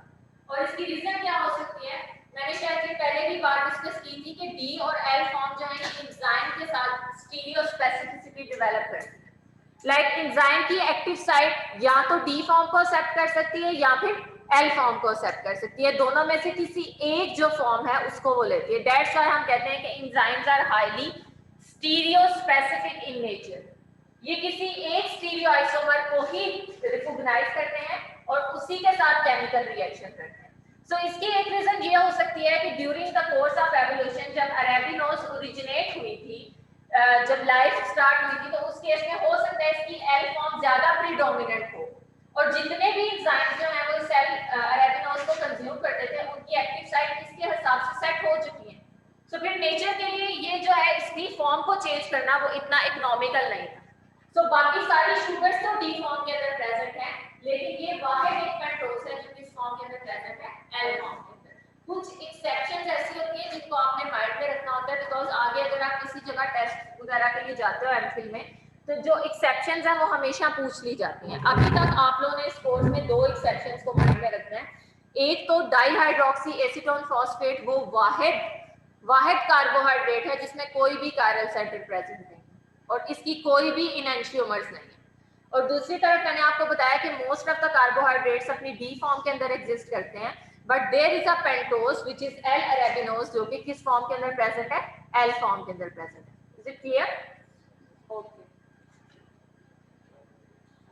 [SPEAKER 1] और इसकी रीजन क्या हो सकती है, मैंने शायद ये पहले भी बात डिस्कस की थी कि डी और एल फॉर्म जो है एंजाइम के साथ स्टीरियो स्पेसिफिसिटी डेवलप करती है। लाइक एंजाइम की एक्टिव साइट या तो डी फॉर्म को एक्सेप्ट कर सकती है या फिर एल फॉर्म को एक्सेप्ट कर सकती है, दोनों में से किसी एक जो फॉर्म है उसको वो लेती है। दैट्स व्हाई हम कहते हैं कि enzymes are highly stereo specific in nature. ये किसी एक स्टीरियो आइसोमर को ही रिकॉग्नाइज करते हैं और उसी के साथ केमिकल रिएक्शन करते हैं। सो इसकी एक रीजन ये हो सकती है कि during the course of evolution जब अरेबिनोज ओरिजिनेट हुई थी, जब लाइफ स्टार्ट हुई थी, तो उस केस में हो सकता है इसकी एल फॉर्म ज्यादा प्रीडोमिनेंट हो और जितने भी एंजाइम्स जो हैं वो सेल अरेबिनोज को कंज्यूम करते थे उनकी एक्टिव साइट इसके हिसाब से सेट हो चुकी है। सो फिर नेचर के लिए ये जो है इसकी फॉर्म को चेंज करना वो इतना इकोनॉमिकल नहीं था। सो बाकी सारी शुगर्स तो डी फॉर्म के अंदर प्रेजेंट है, लेकिन ये वाहिद एक पेंटोज है जो किस फॉर्म के अंदर प्रेजेंट है, एल फॉर्म के अंदर। कुछ एक्सेप्शंस ऐसी होती हैं जिनको आपने माइंड में रखना होता है, बिकॉज आगे अगर आप किसी जगह टेस्ट वगैरह के लिए जाते हो एमफिल में, तो जो एक्सेप्शंस हैं वो हमेशा पूछ ली जाती हैं। अभी तक आप लोगों ने इस कोर्स में 2 एक्सेप्शंस को माइंड में रखना है। एक तो डाईहाइड्रोक्सी एसीटोन फॉस्फेट, वो वाहिद कार्बोहाइड्रेट है जिसमें कोई भी कायरल सेंटर प्रेजेंट नहीं और इसकी कोई भी इनएंशियोमर्स नहीं है। और दूसरी तरफ मैंने आपको बताया कि मोस्ट ऑफ द कार्बोहाइड्रेट्स अपनी डी फॉर्म के अंदर एग्जिस्ट करते हैं, but there is a pentose which is L arabinose, जो कि किस फॉर्म के अंदर प्रेजेंट है? एल फॉर्म के अंदर प्रेजेंट है। Is it clear? ओके,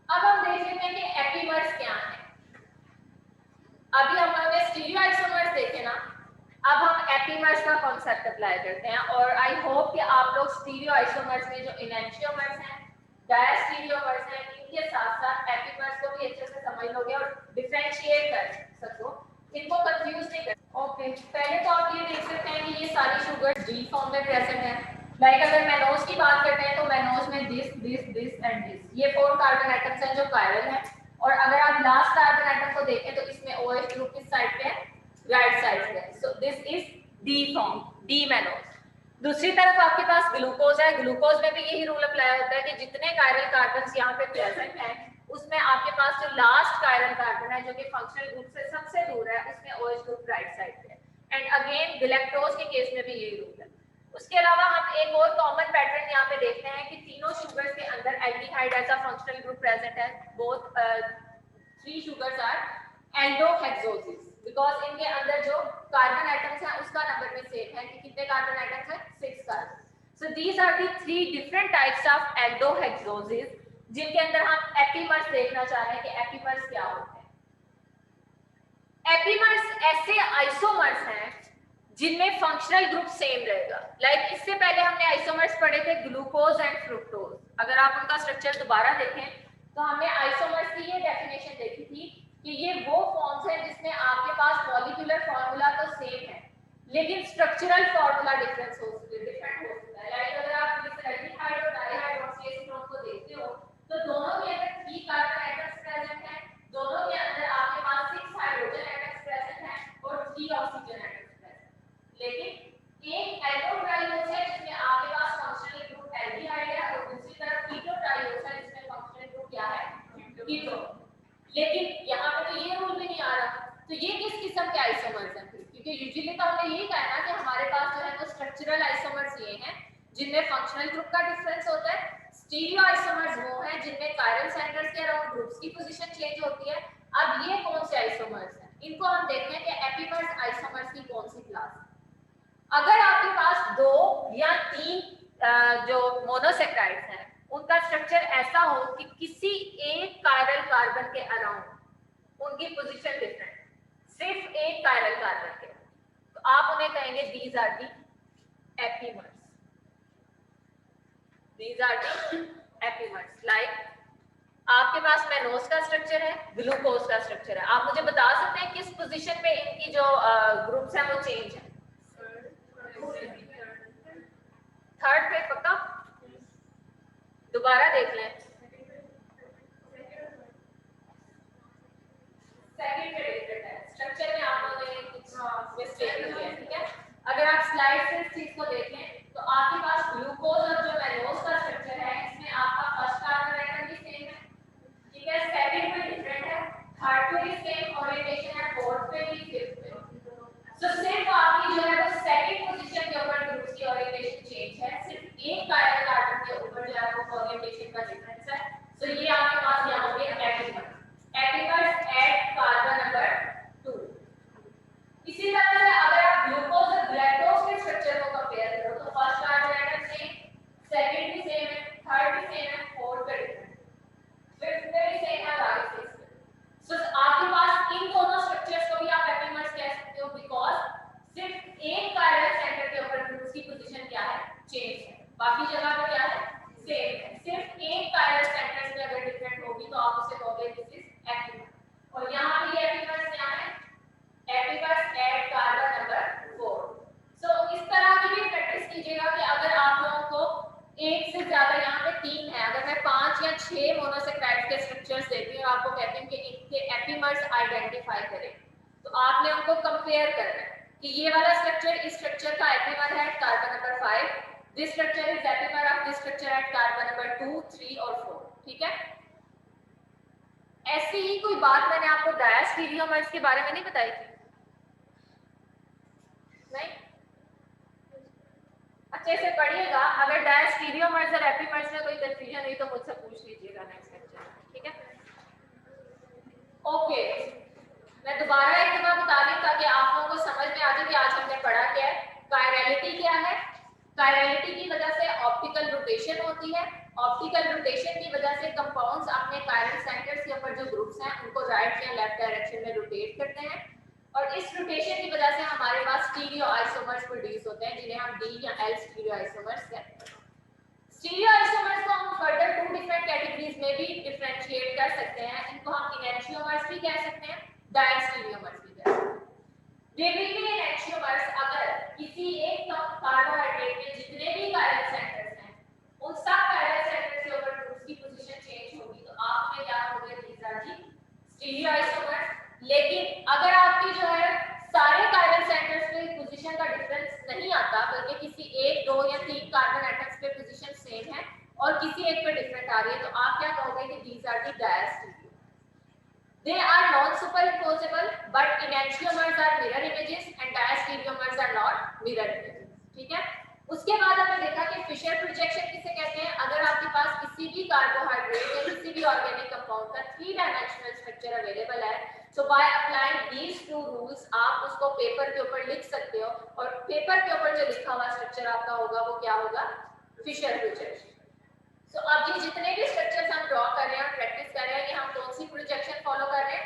[SPEAKER 1] अब हम देख लेते हैं कि एपीमर्स क्या है। अभी हम लोगों ने स्टीरियो आइसोमर्स देखे ना, अब हम एपीमर्स का कॉन्सेप्ट अप्लाई करते हैं। और आई होप कि आप लोग स्टीरियो आइसोमर्स में जो इनएंशियोमर्स हैं, डायस्टीरियोमर्स हैं, इनके साथ साथ एपीमर्स को भी अच्छे से समझ लोगे और डिफरेंशिएट कर सको, इनको कंफ्यूज नहीं कर। ओके, पहले तो आप ये देख सकते हैं कि ये सारी शुगर डी फॉर्म में प्रेजेंट है। लाइक अगर मैनोज की बात करते हैं तो मैनोज में दिस एंड दिस, ये 4 कार्बन एटम्स हैं जो कायरल हैं। और अगर आप लास्ट कार्बन एटम को देखें तो इसमें OH ग्रुप किस साइड पे है? राइट साइड पे है। So this is D form, D mannose. दूसरी तरफ आपके पास ग्लूकोज है। ग्लूकोज में भी यही रूल अप्लाई होता है कि जितने कायरल कार्बन्स यहाँ पे प्रेजेंट हैं उसमें आपके पास जो लास्ट कायरल कार्बन है जो कि फंक्शनल ग्रुप से सबसे दूर है, उसमें OH ग्रुप राइट साइड पे है। एंड अगेन गैलेक्टोज के केस में भी यही रूल है। उसके अलावा हम एक और कॉमन पैटर्न यहाँ पे देखते हैं कि तीनों शुगर्स के अंदर एल्डिहाइड ऐसा फंक्शनल ग्रुप प्रेजेंट है। बोथ 3 शुगर्स आर एल्डोहेक्सोसिस, बिकॉज इनके अंदर जो कार्बन एटम्स हैं उसका नंबर भी सेम है कि कितने कार्बन एटम्स हैं? 6 carbon. So these are the 3 different types of aldohexoses जिनके अंदर हम एपीमर्स देखना चाह रहे हैं कि एपीमर्स क्या होते हैं। एपीमर्स ऐसे आइसोमर्स हैं जिनमें फंक्शनल ग्रुप सेम रहेगा। लाइक इससे पहले हमने आइसोमर्स पढ़े थे ग्लूकोज एंड फ्रुक्टोज। अगर आप उनका स्ट्रक्चर दोबारा देखें तो हमने आइसोमर्स की ये डेफिनेशन देखी थी कि ये वो फॉर्म्स हैं जिसमें आपके पास मॉलिक्यूलर फार्मूला तो सेम है लेकिन स्ट्रक्चरल फार्मूला डिफरेंट हो सकता है। लाइक अगर आप एल्डिहाइड और डाइहाइड्रोक्सी एसीटोन को देखते हो तो दोनों के अंदर 3 कार्बन एटम्स प्रेजेंट हैं, दोनों के अंदर आपके पास 6 हाइड्रोजन एटम्स प्रेजेंट हैं और 3 ऑक्सीजन एटम्स। लेकिन एक एल्डोट्राइओस है जिसमें आपके पास फंक्शनल ग्रुप एल्डिहाइड है और दूसरी तरफ कीटोट्राइओस है जिसमें फंक्शनल ग्रुप क्या है? कीटो। लेकिन यहाँ पे तो ये रूल भी नहीं आ रहा, तो ये किस किस्म के आइसोमर्स हैं? क्योंकि यूजुअली तो हमने यही कहा ना कि हमारे पास जो है वो स्ट्रक्चरल आइसोमर्स ये हैं जिनमें फंक्शनल ग्रुप का डिफरेंस होता है। स्टीरियो आइसोमर्स वो हैं जिनमें कायरल सेंटर्स के अराउंड ग्रुप्स की पोजीशन चेंज होती है। अब ये कौन से आइसोमर्स हैं? इनको हम देखते हैं कि एपीमर्स आइसोमर्स की कौन सी क्लास है। अगर आपके पास 2 या 3 जो मोनोसेक्राइड्स हैं उनका स्ट्रक्चर ऐसा हो कि किसी एक कायरल कार्बन के अराउंड उनकी पोजीशन डिफरेंट, सिर्फ एक कायरल कार्बन के, तो आप उन्हें कहेंगे these are the epimers. These are the epimers. Like आपके पास मैनोज का स्ट्रक्चर है, ग्लूकोज का स्ट्रक्चर है, आप मुझे बता सकते हैं किस पोजीशन पे इनकी जो ग्रुप्स हैं वो चेंज है? थर्ड पे पक्का? दोबारा देख लें। सेकंड पे डिफरेंट है स्ट्रक्चर में, आप लोगों ने कुछ मिस्टेक की है, ठीक है? अगर आप स्लाइड से इस चीज को देखें तो आपके पास ग्लूकोज और जो मैनोज का स्ट्रक्चर है इसमें आपका फर्स्ट कार्बन एटम भी सेम है, ठीक है? सेकंड पे डिफरेंट है, थर्ड पे भी सेम ओरिएंटेशन है, फोर्थ पे भी, फिफ्थ पे। सो सिर्फ आपकी जो है वो सेकंड पोजीशन के ऊपर ग्रुप्स की ओरिएंटेशन चेंज है, सिर्फ एक कायरल कार्बन के ऊपर जो है वो ओरिएंटेशन का डिफरेंस है। सो ये आपके पास यहाँ हो गया epimers. Epimers at carbon number 2। इसी तरह से अगर आप ग्लूकोज और ग्लैक्टोज के स्ट्रक्चर को कंपेयर करो तो first carbon atom same, second भी सेम है, थर्ड भी सेम है, फोर्थ पे डिफरेंट, फिफ्थ पे भी सेम है, आगे सिक्स्थ पे। सो आपके पास इन दोनों स्ट्रक्चर्स को भी आप एपीमर्स कह सकते हो बिकॉज़ सिर्फ एक कायरल सेंटर के ऊपर ग्रुप्स की पोजीशन क्या है? चेंज है, बाकी जगह पे क्या है? सेम है। सिर्फ एक कायरल सेंटर से अगर डिफरेंट होगी तो आप उसे कहोगे दिस इज एपीमर। और यहाँ भी एपीमर्स क्या है? Epimers at carbon number 4। So इस तरह की भी प्रैक्टिस कीजिएगा कि अगर आप लोगों को एक से ज्यादा, यहाँ पे 3 है, अगर मैं 5 या 6 मोनोसेक्राइड के स्ट्रक्चर्स देती हूँ और आपको कहती हूँ कि इनके एपीमर्स आइडेंटिफाई करें तो आपने उनको कंपेयर करना है। कि ये वाला स्ट्रक्चर इस स्ट्रक्चर का एपिमर है carbon number 5, this structure is epimer of this structure eight carbon number 2, 3 और 4, ठीक है। ऐसी ही कोई बात मैंने आपको डायस्टीरियोमर्स के बारे में नहीं बताई थी? नहीं, अच्छे से पढ़िएगा। अगर डायस्टीरियोमर्स और एपिमर्स में कोई कंफ्यूजन हुई तो मुझसे पूछ लीजिएगा नेक्स्ट लेक्चर में, ठीक है। ओके, मैं दोबारा एक बार बता दूं ताकि आप लोगों को समझ में आ जाए कि आज हमने पढ़ा क्या है। कायरलिटी क्या है? कायरलिटी की वजह से ऑप्टिकल रोटेशन होती है। ऑप्टिकल रोटेशन की वजह से कंपाउंड्स अपने कायरल सेंटर्स के ऊपर जो ग्रुप्स हैं उनको राइट या लेफ्ट डायरेक्शन में रोटेट करते हैं, और इस रोटेशन की वजह से हमारे पास स्टीरियो आइसोमर्स प्रोड्यूस होते हैं जिन्हें हम डी या एल स्टीरियो आइसोमर्स कहते हैं। स्टीरियो आइसोमर्स को हम फर्दर 2 डिफरेंट कैटेगरीज में भी डिफरेंशिएट कर सकते हैं। इनको हम इनैंशियोमर्स भी कह सकते हैं, डायस्टीरियोमर्स भी कह सकते हैं। दे विल बी इनैंशियोमर्स अगर किसी एक कार्बोहाइड्रेट में जितने भी कायरल सेंटर्स हैं उन सब कायरल सेंटर्स के ऊपर ग्रुप्स की पोजीशन चेंज होगी तो आपने क्या होंगे, these are the stereo isomers. लेकिन अगर आपकी जो है सारे कायरल सेंटर्स पे पोजीशन का डिफरेंस नहीं आता, बल्कि किसी 1, 2 या 3 कार्बन एटम्स पे पोजीशन सेम है और किसी एक पे डिफरेंट आ रही है, तो आप क्या कहोगे कि these are the diastereo. They are non-superimposable, but enantiomers are mirror images and diastereomers are not mirror images. ठीक है। उसके बाद हमने देखा कि फिशर प्रोजेक्शन किसे कहते हैं? अगर आपके पास किसी भी कार्बोहाइड्रेट या किसी भी ऑर्गेनिक कंपाउंड का 3 डायमेंशनल स्ट्रक्चर अवेलेबल है, so by applying these 2 rules आप उसको पेपर के ऊपर लिख सकते हो, और पेपर के ऊपर जो लिखा हुआ स्ट्रक्चर आपका होगा वो क्या होगा? Fisher projection. तो अब ये जितने भी स्ट्रक्चर्स हम ड्रॉ कर रहे हैं, प्रैक्टिस कर रहे हैं, ये हम कौन सी प्रोजेक्शन फॉलो कर रहे हैं?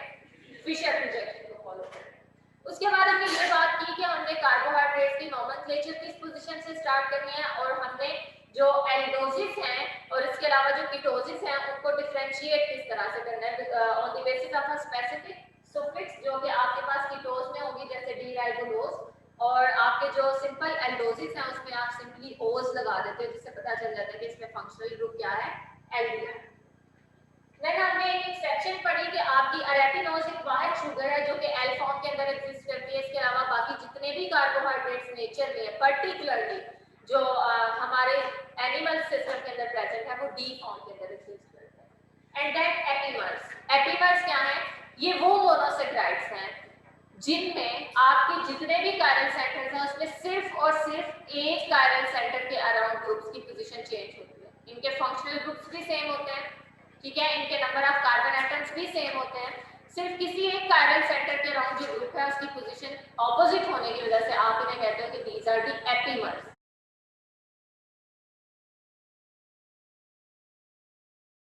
[SPEAKER 1] फिशर प्रोजेक्शन को फॉलो कर रहे हैं। उसके बाद हमने ये बात की कि हमने कार्बोहाइड्रेट्स की नोमेनक्लेचर किस पोजीशन से स्टार्ट करनी है, और हमने जो एल्डोसिस हैं और इसके अलावा जो कीटोसिस हैं उनको डिफरेंशिएट किस तरह से करना है on the basis of a specific suffix जो कि आपके पास कीटोस में होगी, जैसे डी राइबोलोज, और आपके जो सिंपल एल्डोसिस हैं उसमें आप सिंपली ओज लगा देते हो, जिससे पता चल जाता है कि इसमें फंक्शनल ग्रुप क्या है, एल्डिहाइड। देन हमने एक एक्सेप्शन पढ़ी कि आपकी अरेटिनोज एक वाहिद शुगर है जो कि एल फॉर्म के अंदर एग्जिस्ट करती है। इसके अलावा बाकी जितने भी कार्बोहाइड्रेट्स नेचर में पर्टिकुलरली जो हमारे एनिमल सिस्टम के अंदर प्रेजेंट है वो डी फॉर्म के अंदर एग्जिस्ट करते हैं। And then epimers. एपिमर्स क्या है? ये वो मोनोसेक्राइड्स हैं जिनमें आपके जितने भी कायरल सेंटर्स हैं उसमें सिर्फ और सिर्फ एक कायरल सेंटर के अराउंड ग्रुप्स की पोजीशन चेंज होती है। इनके फंक्शनल ग्रुप्स भी सेम होते हैं, ठीक है, इनके नंबर ऑफ कार्बन एटम्स भी सेम होते हैं, सिर्फ किसी एक कायरल सेंटर के अराउंड जो ग्रुप है उसकी पोजीशन ऑपोजिट होने की वजह से आप इन्हें कहते हो कि दीज आर दी एपिमर्स।